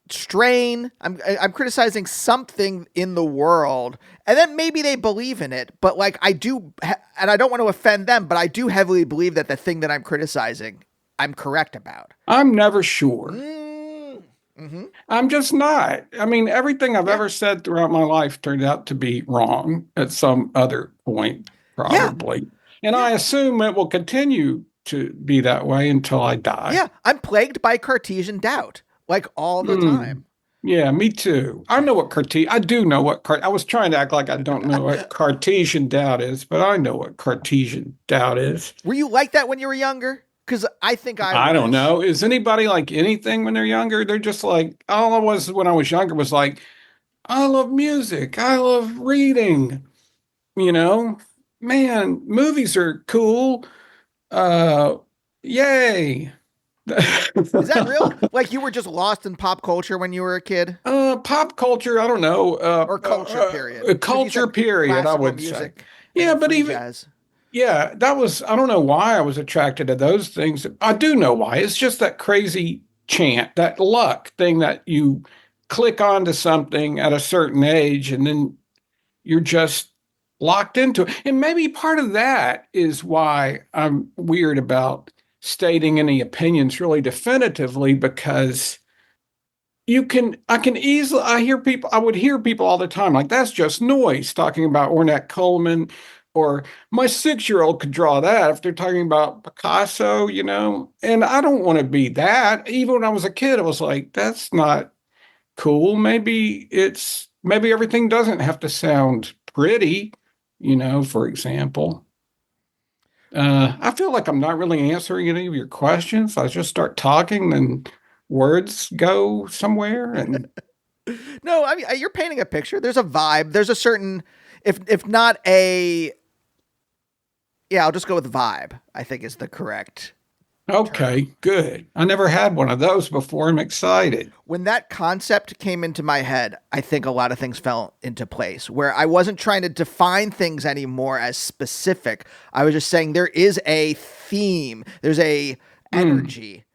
strain. I'm criticizing something in the world, and then maybe they believe in it, but like I do, and I don't want to offend them, but I do heavily believe that the thing that I'm criticizing, I'm correct about. I'm never sure. Mm-hmm. I'm just not. I mean, everything I've ever said throughout my life turned out to be wrong at some other point, probably. And I assume it will continue to be that way until I die. Yeah, I'm plagued by Cartesian doubt, like all the time. Yeah, me too. I know what I do know what I was trying to act like I don't know what Cartesian doubt is, but I know what Cartesian doubt is. Were you like that when you were younger? Because I think I don't know. Is anybody like anything when they're younger? They're just like, all I was when I was younger was like, I love music. I love reading. You know, man, movies are cool. Yay. Is that real? Like you were just lost in pop culture when you were a kid? Pop culture, I don't know. Or culture period. Culture period, I would say. Yeah, but even jazz. Yeah, that was, I don't know why I was attracted to those things. I do know why. It's just that crazy chant, that luck thing that you click onto something at a certain age and then you're just locked into it. And maybe part of that is why I'm weird about stating any opinions really definitively, because I would hear people all the time like, that's just noise, talking about Ornette Coleman, or my 6-year-old could draw that if they're talking about Picasso, you know, and I don't want to be that. Even when I was a kid, I was like, that's not cool. Maybe everything doesn't have to sound pretty, you know, for example. I feel like I'm not really answering any of your questions. I just start talking and words go somewhere. And no, I mean, you're painting a picture. There's a vibe. There's a certain, if not a, yeah, I'll just go with vibe, I think is the correct Okay, term. Good. I never had one of those before. I'm excited. When that concept came into my head, I think a lot of things fell into place where I wasn't trying to define things anymore as specific. I was just saying there is a theme, there's a energy.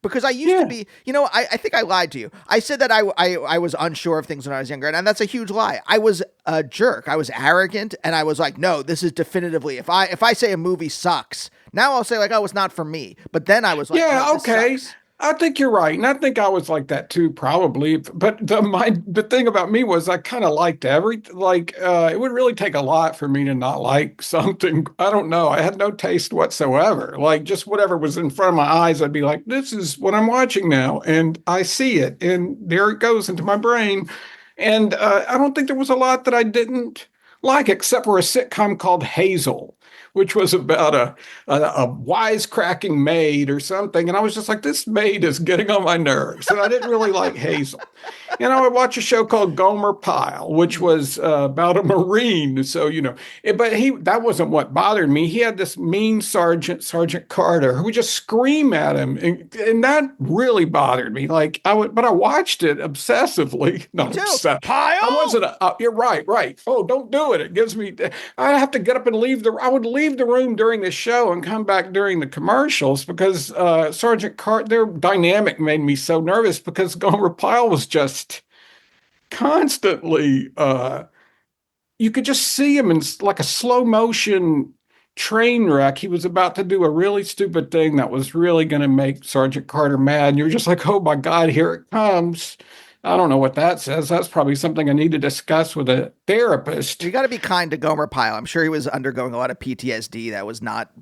Because I used to be, you know, I think I lied to you. I said that I was unsure of things when I was younger, and that's a huge lie. I was a jerk. I was arrogant, and I was like, no, this is definitively, if I say a movie sucks, now I'll say like, oh, it's not for me. But then I was like, yeah, oh, okay. Sucks. I think you're right. And I think I was like that too, probably. But the thing about me was I kind of liked everything. Like, it would really take a lot for me to not like something. I don't know. I had no taste whatsoever. Like, just whatever was in front of my eyes, I'd be like, this is what I'm watching now. And I see it. And there it goes into my brain. And I don't think there was a lot that I didn't like, except for a sitcom called Hazel, which was about a wisecracking maid or something. And I was just like, this maid is getting on my nerves. And I didn't really like Hazel. And I would watch a show called Gomer Pyle, which was about a Marine. So, you know, that wasn't what bothered me. He had this mean Sergeant Carter, who would just scream at him. And that really bothered me. Like, but I watched it obsessively. Not obsessively. Pyle? I wasn't, you're right. Oh, don't do it. It gives me, I have to get up and I would leave the room during the show and come back during the commercials because Sergeant Carter, their dynamic made me so nervous because Gomer Pyle was just constantly, you could just see him in like a slow motion train wreck. He was about to do a really stupid thing that was really going to make Sergeant Carter mad. And you're just like, oh my God, here it comes. I don't know what that says. That's probably something I need to discuss with a therapist. You got to be kind to Gomer Pyle. I'm sure he was undergoing a lot of PTSD that was not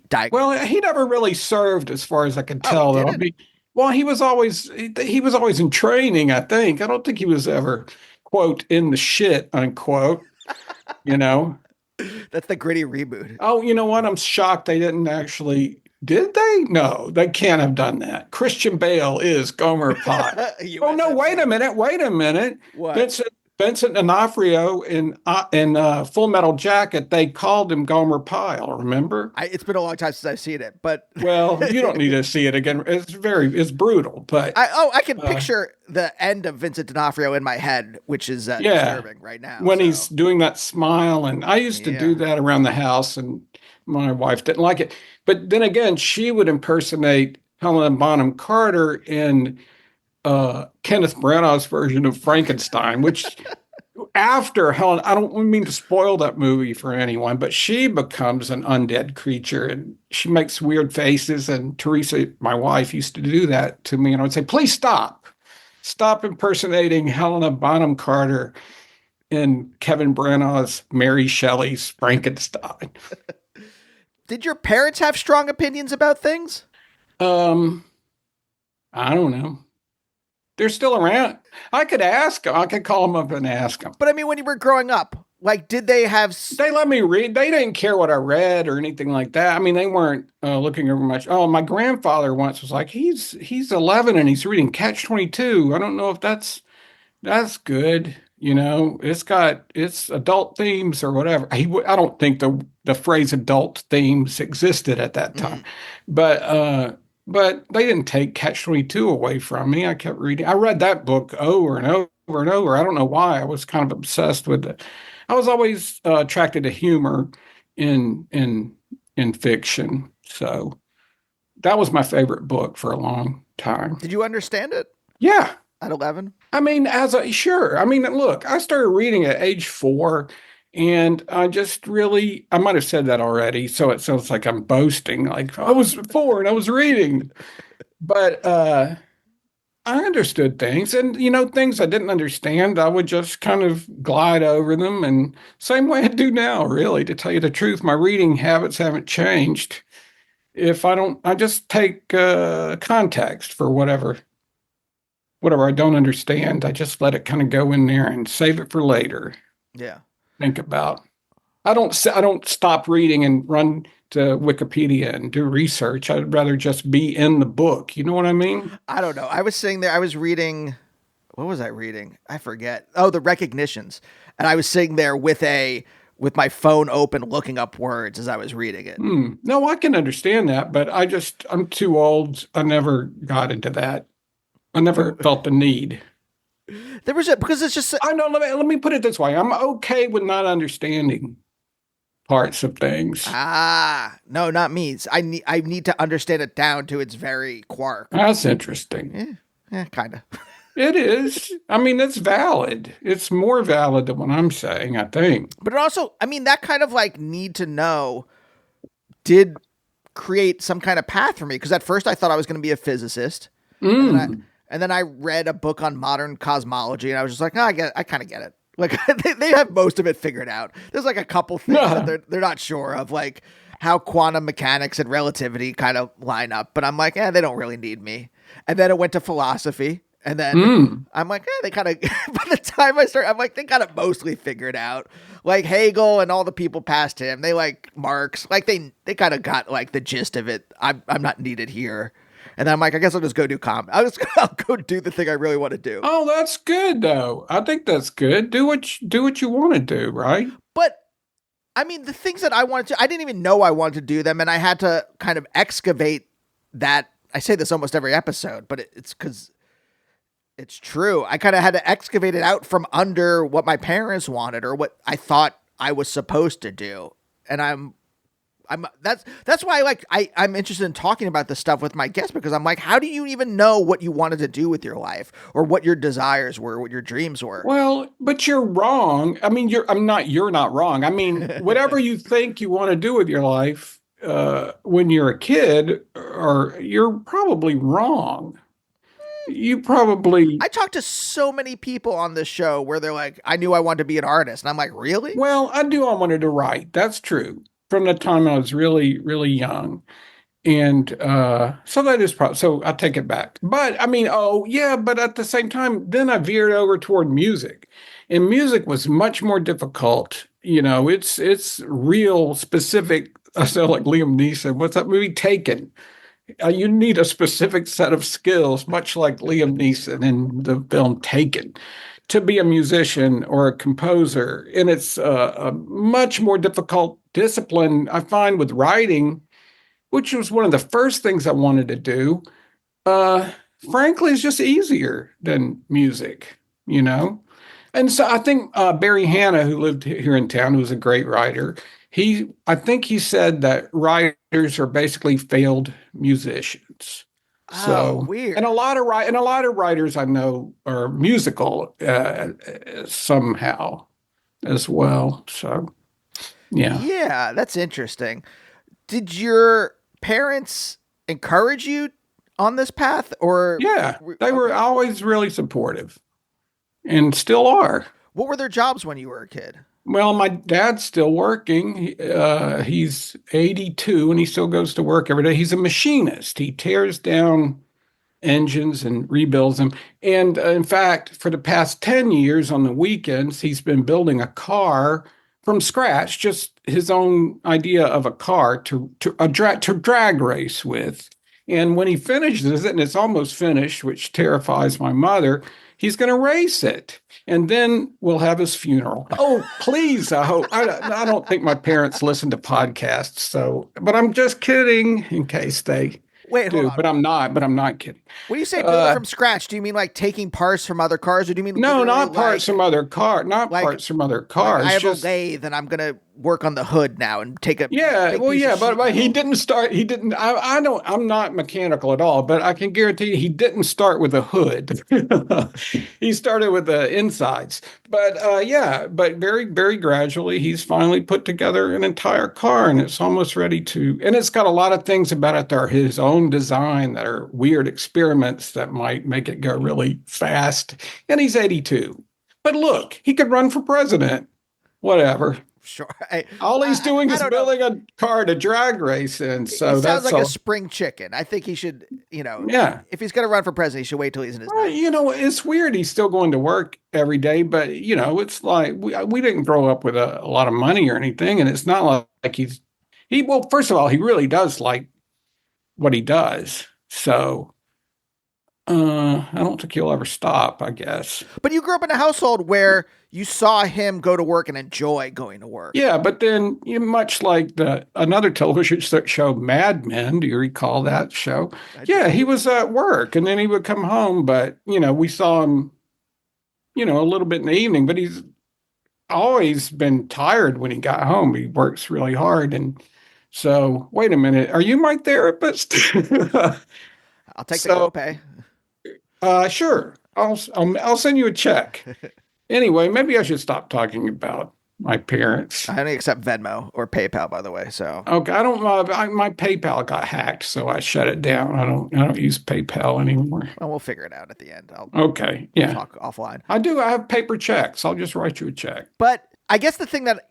diagnosed. Well, he never really served, as far as I can Oh, he tell. Though, I didn't. mean, well, he was always in training. I think. I don't think he was ever quote in the shit unquote. You know. That's the Gritty reboot. Oh, you know what? I'm shocked they didn't actually. Did they? No, they can't have done that. Christian Bale is Gomer Pyle. Oh no! Wait a minute! Wait a minute! What? Vincent D'Onofrio in Full Metal Jacket, they called him Gomer Pyle. Remember? It's been a long time since I've seen it, but Well, you don't need to see it again. It's brutal, but I can picture the end of Vincent D'Onofrio in my head, which is disturbing right now. When he's doing that smile, and I used to do that around the house, and my wife didn't like it. But then again, she would impersonate Helena Bonham Carter in Kenneth Branagh's version of Frankenstein, which after Helen, I don't mean to spoil that movie for anyone, but she becomes an undead creature and she makes weird faces. And Teresa, my wife, used to do that to me. And I would say, please stop. Stop impersonating Helena Bonham Carter in Kevin Branagh's Mary Shelley's Frankenstein. Did your parents have strong opinions about things? I don't know. They're still around. I could ask them. I could call them up and ask them. But I mean, when you were growing up, like, did they have... They let me read. They didn't care what I read or anything like that. I mean, they weren't looking over much. Oh, my grandfather once was like, he's 11 and he's reading Catch-22. I don't know if that's good. You know, it's adult themes or whatever. I don't think the phrase adult themes existed at that time, but they didn't take Catch-22 away from me. I kept reading. I read that book over and over and over. I don't know why. I was kind of obsessed with it. I was always attracted to humor in fiction. So that was my favorite book for a long time. Did you understand it? Yeah. At 11? I mean, sure. I mean, look, I started reading at age 4. And I might have said that already, so it sounds like I'm boasting, like I was 4 and I was reading. But I understood things, and things I didn't understand, I would just kind of glide over them, and same way I do now, really, to tell you the truth. My reading habits haven't changed. If I just take context for whatever I don't understand. I just let it kind of go in there and save it for later. Yeah. Think about. I don't stop reading and run to Wikipedia and do research. I'd rather just be in the book. You know what I mean? I don't know. I was sitting there. I was reading. What was I reading? I forget. Oh, the Recognitions. And I was sitting there with my phone open, looking up words as I was reading it. No, I can understand that, but I'm too old. I never got into that. I never felt the need. Because it's just... I know, let me put it this way. I'm okay with not understanding parts of things. No, not me. I need to understand it down to its very quark. That's interesting. Yeah, kind of. It is. I mean, it's valid. It's more valid than what I'm saying, I think. But it also, I mean, that kind of like need to know did create some kind of path for me. Because at first I thought I was going to be a physicist. And then I read a book on modern cosmology, and I was just like, I kind of get it. Like they have most of it figured out. There's like a couple things that they're not sure of, like how quantum mechanics and relativity kind of line up. But I'm like, they don't really need me. And then it went to philosophy, and then I'm like, they kind of. By the time I start, I'm like, they kind of mostly figured out. Like Hegel and all the people past him, they like Marx, like they kind of got like the gist of it. I'm not needed here. And then I'm like, I guess I'll just go do I'll go do the thing I really want to do. Oh, that's good though. I think that's good. Do what you want to do, right? But I mean, the things that I wanted to, I didn't even know I wanted to do them, and I had to kind of excavate that. I say this almost every episode, but it's because it's true. I kind of had to excavate it out from under what my parents wanted or what I thought I was supposed to do. And that's why I'm interested in talking about this stuff with my guests, because I'm like, how do you even know what you wanted to do with your life or what your desires were, what your dreams were? Well, but you're wrong. I mean, you're not wrong. I mean, whatever you think you want to do with your life, when you're a kid, you're probably wrong. I talk to so many people on this show where they're like, I knew I wanted to be an artist. And I'm like, really? Well, I knew I wanted to write. That's true. from the time I was really, really young. And so that is probably, so I take it back. But I mean, oh, yeah, but at the same time, then I veered over toward music. And music was much more difficult. It's real specific. I sound like Liam Neeson. What's that movie? Taken. You need a specific set of skills, much like Liam Neeson in the film Taken, to be a musician or a composer. And it's a much more difficult discipline, I find, with writing, which was one of the first things I wanted to do. Uh, Frankly, it's just easier than music, you know? And so I think Barry Hanna, who lived here in town, who was a great writer, I think he said that writers are basically failed musicians. Oh, So, weird. and a lot of writers I know are musical somehow as well. So, yeah. Yeah, that's interesting. Did your parents encourage you on this path, or Yeah, they were okay. always really supportive and still are. What were their jobs when you were a kid? Well, my dad's still working. He's 82 and he still goes to work every day. He's a machinist. He tears down engines and rebuilds them. And in fact, for the past 10 years on the weekends, he's been building a car from scratch, just his own idea of a car to drag race with. And when he finishes it, and it's almost finished, which terrifies my mother, he's going to race it. And then we'll have his funeral. Oh, please. I hope. I don't think my parents listen to podcasts. So, but I'm just kidding in case they Wait, hold do, on. but I'm not kidding. When you say build it from scratch, do you mean like taking parts from other cars, or do you mean No, literally not parts like, from other car, not like parts from other like cars. I have Just a lathe and I'm gonna work on the hood now and take a yeah, big well, piece yeah, of sheet but he metal? didn't start. He didn't. I don't. I'm not mechanical at all, but I can guarantee you he didn't start with a hood. He started with the insides. But yeah, but very, very gradually, he's finally put together an entire car, and it's almost ready to. And it's got a lot of things about it that are his own design that are weird experiments that might make it go really fast. And he's 82. But look, he could run for president. Whatever. Sure. All he's doing I is don't know. building a car to drag race in. He So sounds that's like a all. spring chicken. I think he should, Yeah. if he's gonna run for president, he should wait till he's in his Well, 90s. it's weird. He's still going to work every day, but it's like we didn't grow up with a lot of money or anything, and it's not like well, first of all, he really does like what he does. So I don't think he'll ever stop, I guess. But you grew up in a household where you saw him go to work and enjoy going to work. Yeah, but then much like another television show, Mad Men, do you recall that show? Yeah, he was at work and then he would come home, but we saw him, a little bit in the evening, but he's always been tired when he got home. He works really hard. And so, wait a minute, are you my therapist? I'll take the So, copay. sure, I'll send you a check. Anyway, maybe I should stop talking about my parents. I only accept Venmo or PayPal, by the way. So Okay, I don't. My PayPal got hacked, so I shut it down. I don't use PayPal anymore. well, we'll figure it out at the end. I'll Okay, yeah, talk offline. I do. I have paper checks. I'll just write you a check. But I guess the thing that,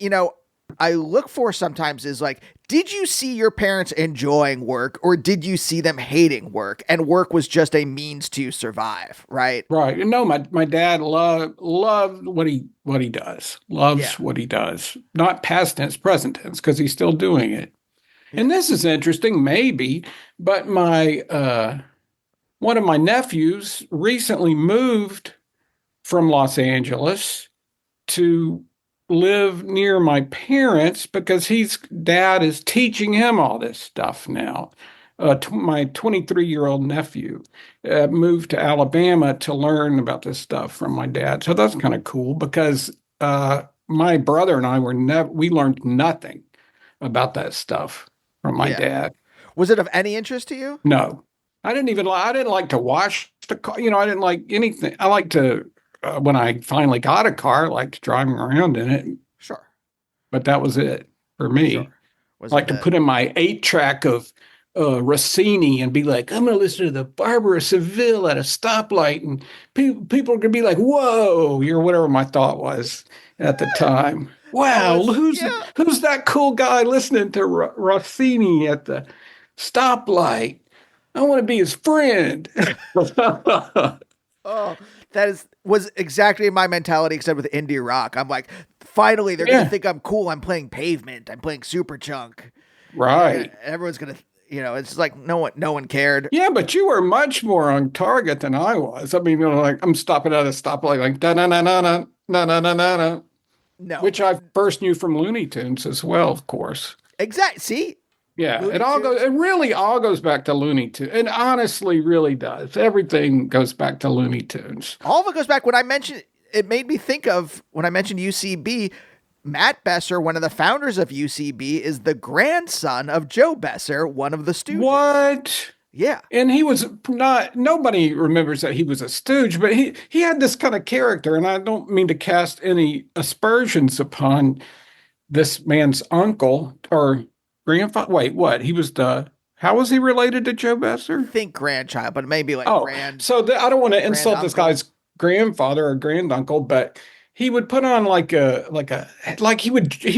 I look for sometimes is like, did you see your parents enjoying work or did you see them hating work? And work was just a means to survive, right? Right. And no, my dad loved what he does. Loves Yeah. what he does. Not past tense, present tense, because he's still doing it. And this is interesting, maybe, but my one of my nephews recently moved from Los Angeles to live near my parents because dad is teaching him all this stuff now. My 23-year-old nephew moved to Alabama to learn about this stuff from my dad. So that's kind of cool because my brother and I we learned nothing about that stuff from my dad. Was it of any interest to you? No, I didn't like to wash the car. I didn't like anything. I like to when I finally got a car, I liked driving around in it. Sure. But that was it for me. Sure. Was I like to put in my 8-track of Rossini and be like, I'm going to listen to the Barber of Seville at a stoplight, and people are going to be like, "Whoa!" Or whatever my thought was at the time. That Wow, was, yeah. who's that cool guy listening to Rossini at the stoplight? I want to be his friend. Oh, that was exactly my mentality, except with indie rock. I'm like, finally, they're gonna Yeah, think I'm cool. I'm playing Pavement. I'm playing Superchunk. right. Everyone's gonna, it's just like no one cared. Yeah, but you were much more on target than I was. I mean, like I'm stopping at a stoplight, like da na na na na na na na na na, No, which I first knew from Looney Tunes as well, of course. exact. See, Yeah, Looney Tunes. it really all goes back to Looney Tunes. It honestly really does. Everything goes back to Looney Tunes. All of it goes back when I mentioned. It made me think of when I mentioned UCB. Matt Besser, one of the founders of UCB, is the grandson of Joe Besser, one of the Stooges. What? Yeah. And he was not, nobody remembers that he was a stooge, but he had this kind of character. And I don't mean to cast any aspersions upon this man's uncle or grandfather. Wait, what? How was he related to Joe Besser? Think grandchild, but maybe like Oh, so I don't want to grand insult this uncle. guy's grandfather or granduncle, but he would put on like he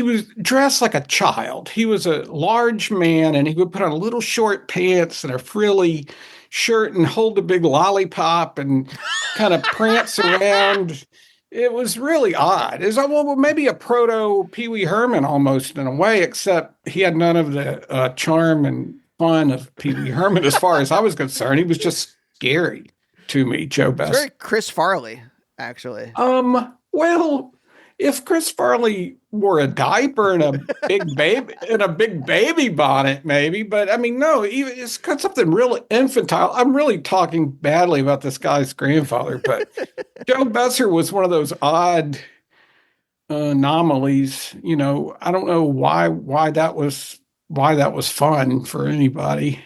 was dressed like a child. He was a large man, and he would put on little short pants and a frilly shirt and hold a big lollipop and kind of prance around. It was really odd. It was well, maybe a proto Pee Wee Herman almost in a way, except he had none of the charm and fun of Pee Wee Herman as far as I was concerned. He was just scary to me, Joe It's Best. very Chris Farley, actually. Well, if Chris Farley wore a diaper and a big baby bonnet, maybe, but I mean, no, even it's got something real infantile. I'm really talking badly about this guy's grandfather, but Joe Besser was one of those odd anomalies. I don't know why that was fun for anybody,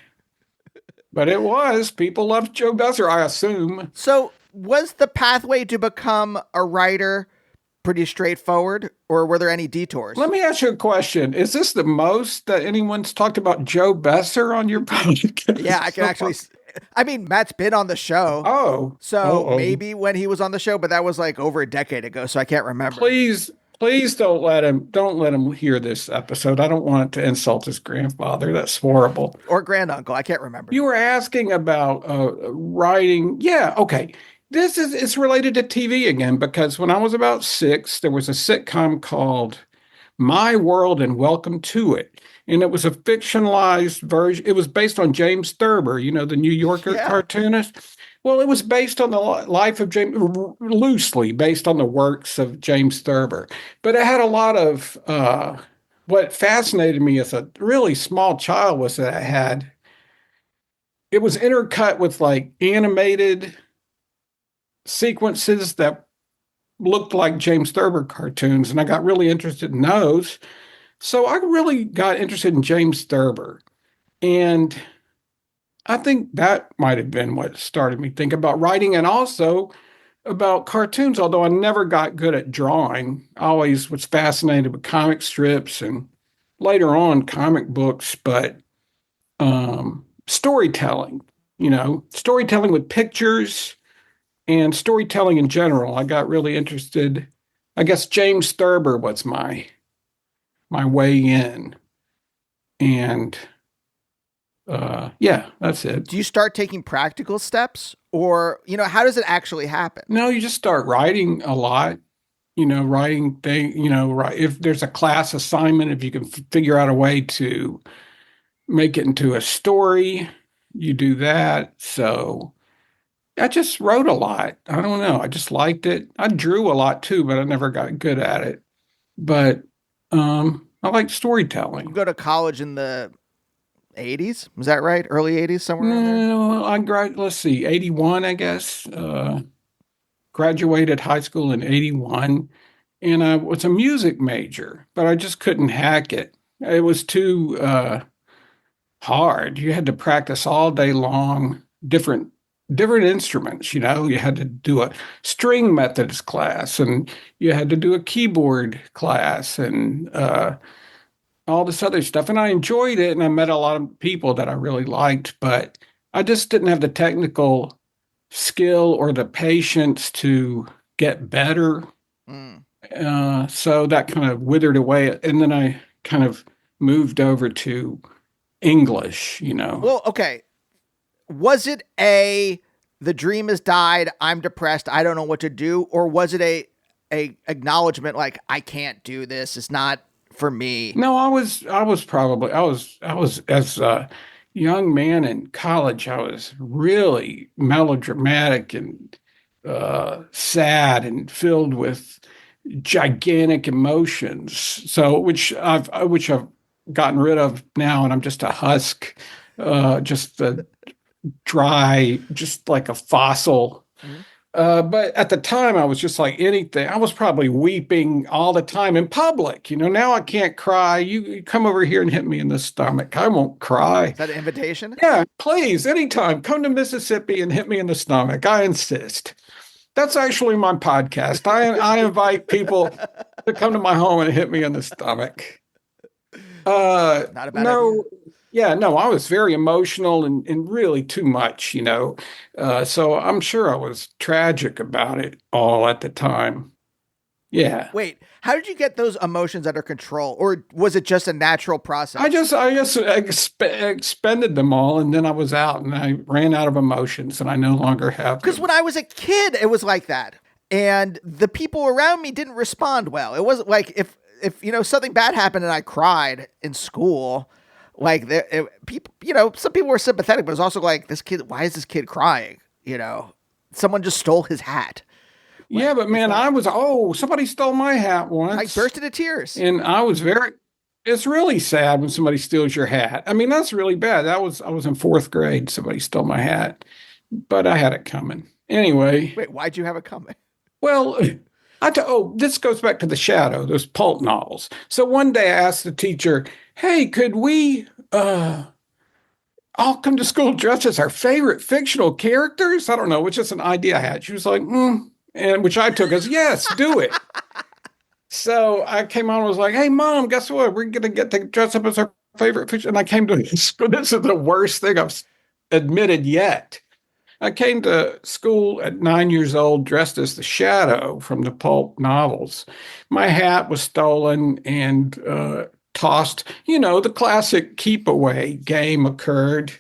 but it was. People loved Joe Besser, I assume. So, was the pathway to become a writer pretty straightforward, or were there any detours? Let me ask you a question. Is this the most that anyone's talked about Joe Besser on your podcast? Yeah, I can actually. I mean, Matt's been on the show. Oh, so maybe when he was on the show, but that was like over a decade ago, so I can't remember. Please don't let him hear this episode. I don't want to insult his grandfather. That's horrible. Or granduncle. I can't remember. You were asking about writing. Yeah, okay. It's related to TV again because when I was about 6, there was a sitcom called My World and Welcome to It. And it was a fictionalized version. It was based on James Thurber, the New Yorker cartoonist. Well, it was based on the life of James, loosely based on the works of James Thurber. But it had a lot of, what fascinated me as a really small child was that it was intercut with like animated sequences that looked like James Thurber cartoons. And I got really interested in those. So I really got interested in James Thurber. And I think that might have been what started me thinking about writing and also about cartoons, although I never got good at drawing. I always was fascinated with comic strips and later on comic books, but storytelling, storytelling with pictures and storytelling in general. I got really interested. I guess James Thurber was my way in. And yeah, that's it. Do you start taking practical steps or, how does it actually happen? No, you just start writing a lot, writing thing, if there's a class assignment, if you can figure out a way to make it into a story, you do that. So I just wrote a lot. I don't know. I just liked it. I drew a lot too, but I never got good at it. But I like storytelling. You go to college in the 80s? Was that right? Early 80s, somewhere in there? No, let's see, 81, I guess. Graduated high school in 81. And I was a music major, but I just couldn't hack it. It was too hard. You had to practice all day long, different instruments. You had to do a string methods class, and you had to do a keyboard class, and all this other stuff. And I enjoyed it and I met a lot of people that I really liked, but I just didn't have the technical skill or the patience to get better. Mm. So that kind of withered away. And then I kind of moved over to English, you know. Well, okay. Was it a the dream has died, I'm depressed, I don't know what to do, or was it a acknowledgement like I can't do this, it's not for me? No, I was as a young man in college, I was really melodramatic and sad and filled with gigantic emotions. So which I've gotten rid of now, and I'm just a husk, just a dry, just like a fossil. Mhm. But at the time, I was just like anything. I was probably weeping all the time in public. You know, now I can't cry. You come over here and hit me in the stomach. I won't cry. Is that an invitation? Yeah, please, anytime. Come to Mississippi and hit me in the stomach. I insist. That's actually my podcast. I invite people to come to my home and hit me in the stomach. Not a bad idea. No, yeah, no, I was very emotional and really too much, you know. So I'm sure I was tragic about it all at the time. Yeah. Wait, how did you get those emotions under control, or was it just a natural process? I just expended them all, and then I was out, and I ran out of emotions, and I no longer have Because them. when I was a kid, it was like that, and the people around me didn't respond well. It wasn't like if something bad happened and I cried in school, like people, some people were sympathetic, but it was also like this kid. Why is this kid crying? Someone just stole his hat. Yeah, but man, somebody stole my hat I once, burst into tears. and it's really sad when somebody steals your hat. I mean, that's really bad. I was in fourth grade. Somebody stole my hat, but I had it coming. Anyway, Wait, why'd you have it coming? well, this goes back to The Shadow, those pulp novels. So one day I asked the teacher, "Hey, could we all come to school dressed as our favorite fictional characters?" I don't know, which is an idea I had. She was like, and which I took as yes, do it. So I came on and was like, "Hey, Mom, guess what? We're going to get to dress up as our favorite fiction." And I came to school. This is the worst thing I've admitted yet. I came to school at 9 years old dressed as the Shadow from the pulp novels. My hat was stolen and tossed. You know, the classic keep away game occurred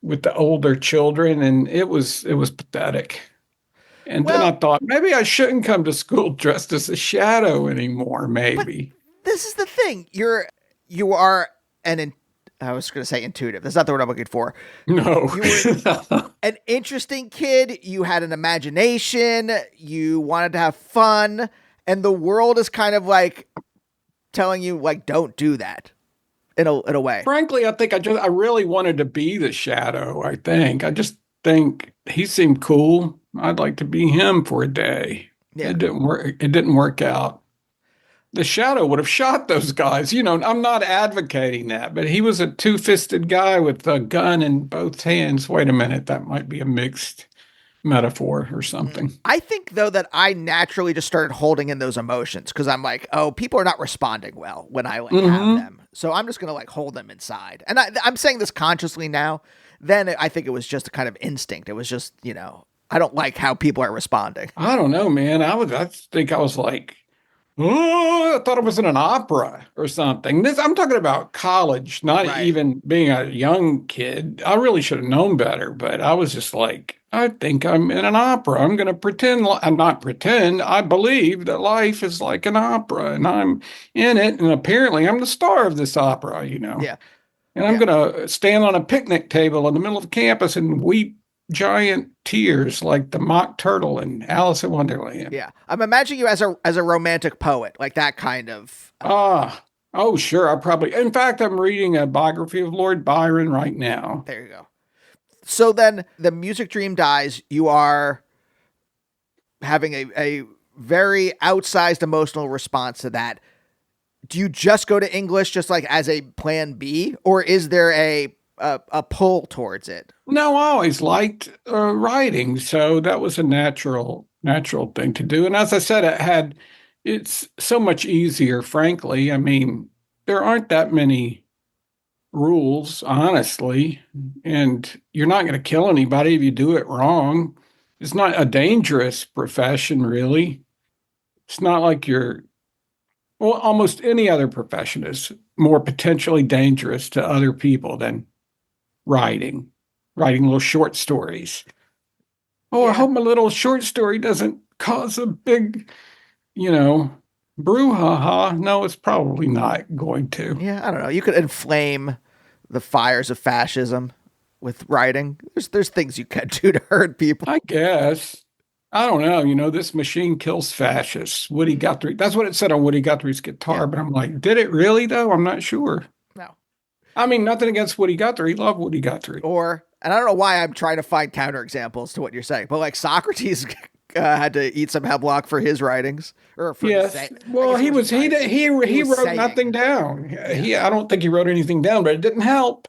with the older children, and it was pathetic. And then I Well, thought maybe I shouldn't come to school dressed as a shadow anymore. but Maybe this is the thing. You are I was going to say intuitive. That's not the word I'm looking for. no. You were an interesting kid. You had an imagination. You wanted to have fun, and the world is kind of like telling you like don't do that in a way. Frankly, I think I really wanted to be the shadow. I just think he seemed cool. I'd like to be him for a day. Yeah. It didn't work. It didn't work out. The shadow would have shot those guys. You know, I'm not advocating that, but he was a two-fisted guy with a gun in both hands. Wait a minute, that might be a mixed metaphor or something. I think though that I naturally just started holding in those emotions because I'm like, oh, people are not responding well when I like have them, so I'm just gonna like hold them inside. And I'm saying this consciously now. Then I think it was just a kind of instinct. It was just I don't like how people are responding. I don't know, man. I think I was like, oh, I thought it was in an opera or something. I'm talking about college, not Right. even being a young kid. I really should have known better, but I was just like, I think I'm in an opera. I'm going to pretend, I'm not pretend. I believe that life is like an opera and I'm in it. And apparently I'm the star of this opera, you know. Yeah. And I'm Yeah. going to stand on a picnic table in the middle of campus and weep giant tears like the mock turtle in Alice in Wonderland. Yeah. I'm imagining you as a romantic poet, like that kind of. Oh, sure. In fact, I'm reading a biography of Lord Byron right now. There you go. So then the music dream dies. You are having a very outsized emotional response to that. Do you just go to English just like as a plan B, or is there a pull towards it? No, I always liked writing, so that was a natural thing to do. And as I said, it's so much easier, frankly. I mean, there aren't that many rules, honestly, and you're not going to kill anybody if you do it wrong. It's not a dangerous profession, really. It's not like well, almost any other profession is more potentially dangerous to other people than writing little short stories. Oh, I Yeah. hope my little short story doesn't cause a big, you know, brouhaha. No, it's probably not going to. Yeah, I don't know. You could inflame the fires of fascism with writing. There's things you can do to hurt people. I guess. I don't know. This machine kills fascists. Woody Guthrie. That's what it said on Woody Guthrie's guitar. Yeah. But I'm like, did it really, though? I'm not sure. No. I mean, nothing against Woody Guthrie. Love Woody Guthrie. And I don't know why I'm trying to find counterexamples to what you're saying, but like Socrates had to eat some hemlock for his writings, or for Yes. Well, he wrote nothing down. Yeah. I don't think he wrote anything down, but it didn't help.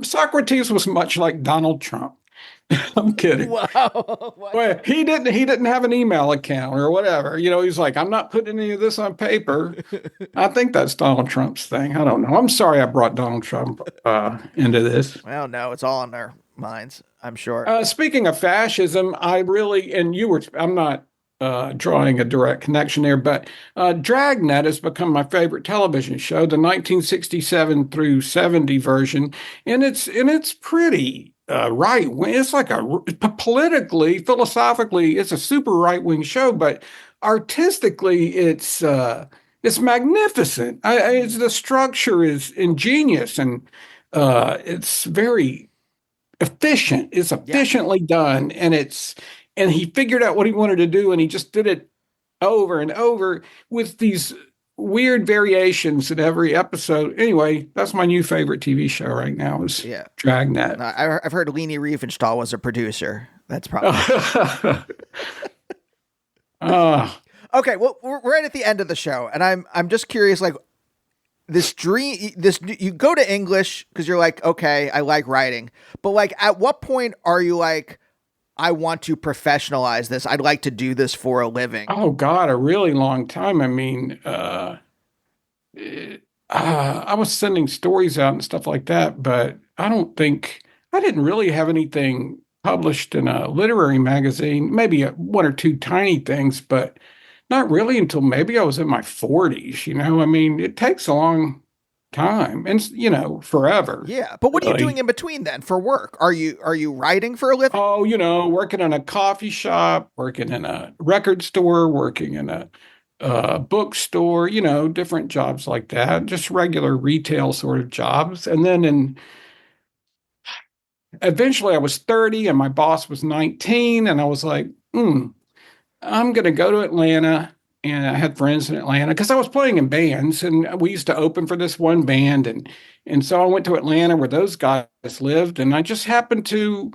Socrates was much like Donald Trump. I'm kidding. Wow. Well, he didn't have an email account or whatever. He's like, I'm not putting any of this on paper. I think that's Donald Trump's thing. I don't know. I'm sorry I brought Donald Trump into this. Well, no, it's all on our minds, I'm sure. Speaking of fascism, I'm not drawing a direct connection there, but Dragnet has become my favorite television show, the 1967 through 70 version, and it's pretty right wing. It's like politically, philosophically, it's a super right wing show, but artistically, it's magnificent. The structure is ingenious, and it's very efficient. It's efficiently done, and he figured out what he wanted to do, and he just did it over and over with these weird variations in every episode. Anyway, that's my new favorite TV show right now is Dragnet. I've heard Leni Riefenstahl was a producer. That's probably okay. Well, we're right at the end of the show, and I'm just curious, like you go to English because you're like, okay, I like writing, but like, at what point are you like, I want to professionalize this. I'd like to do this for a living. Oh God, a really long time. I mean, I was sending stories out and stuff like that, but I didn't really have anything published in a literary magazine, maybe one or two tiny things, but not really until maybe I was in my 40s. I mean, it takes a long time and forever. Yeah, but what are you doing in between then for work? Are you writing for a living? Oh, working in a coffee shop, working in a record store, working in a bookstore, different jobs like that, just regular retail sort of jobs. And then eventually I was 30 and my boss was 19, and I was like, I'm going to go to Atlanta. And I had friends in Atlanta because I was playing in bands, and we used to open for this one band. And so I went to Atlanta where those guys lived, and I just happened to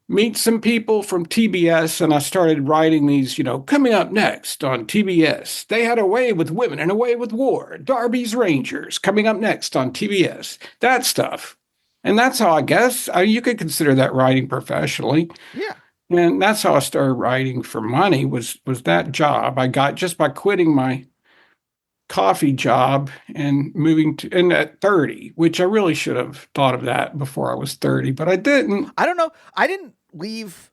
meet some people from TBS, and I started writing these, coming up next on TBS. They had a way with women and a way with war. Darby's Rangers coming up next on TBS. That stuff. And that's how I guess you could consider that writing professionally. Yeah. And that's how I started writing for money was that job I got just by quitting my coffee job and moving to at 30, which I really should have thought of that before I was 30, but I didn't. I don't know. I didn't leave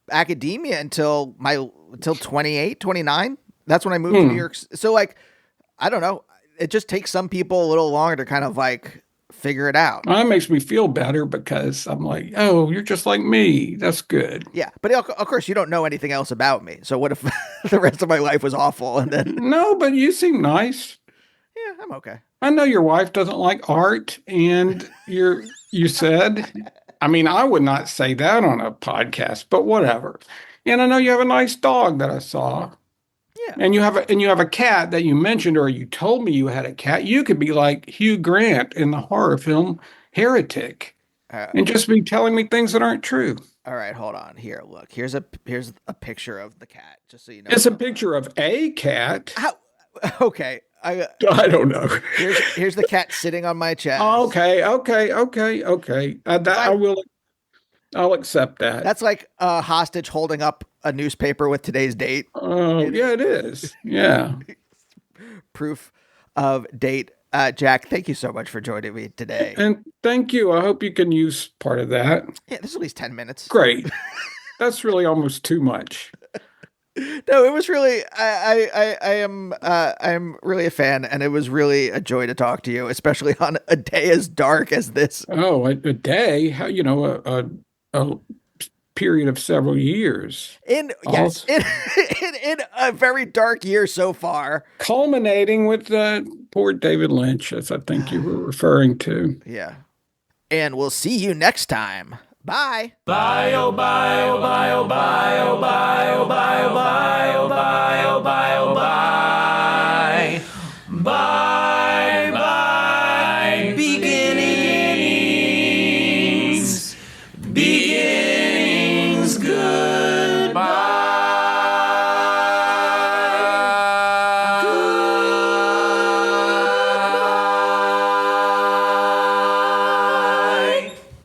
academia until 28, 29. That's when I moved to New York. So like, I don't know. It just takes some people a little longer to kind of like figure it out. Well, that makes me feel better because I'm like, oh, you're just like me. That's good. Yeah. But of course you don't know anything else about me. So what if the rest of my life was awful? And then no, but you seem nice. Yeah, I'm okay. I know your wife doesn't like art, and you said, I mean, I would not say that on a podcast, but whatever. And I know you have a nice dog that I saw. Yeah. And you have a cat that you mentioned, or you told me you had a cat. You could be like Hugh Grant in the horror film Heretic, and just be telling me things that aren't true. All right, hold on. Here, look. Here's a picture of the cat, just so you know. It's a picture of a cat. Okay. I don't know. Here's the cat sitting on my chest. Okay. I'll accept that. That's like a hostage holding up a newspaper with today's date. Oh, yeah, it is. Yeah. Proof of date. Jack, thank you so much for joining me today. And thank you. I hope you can use part of that. Yeah, this is at least 10 minutes. Great. That's really almost too much. No, it was really. I'm really a fan, and it was really a joy to talk to you, especially on a day as dark as this. Oh, a day? How, a period of several years. In a very dark year so far, culminating with poor David Lynch, as I think you were referring to. Yeah, and we'll see you next time. Bye. Bye, oh, bye, oh, bye, oh, bye, oh, bye, oh, bye, oh, bye, oh, bye.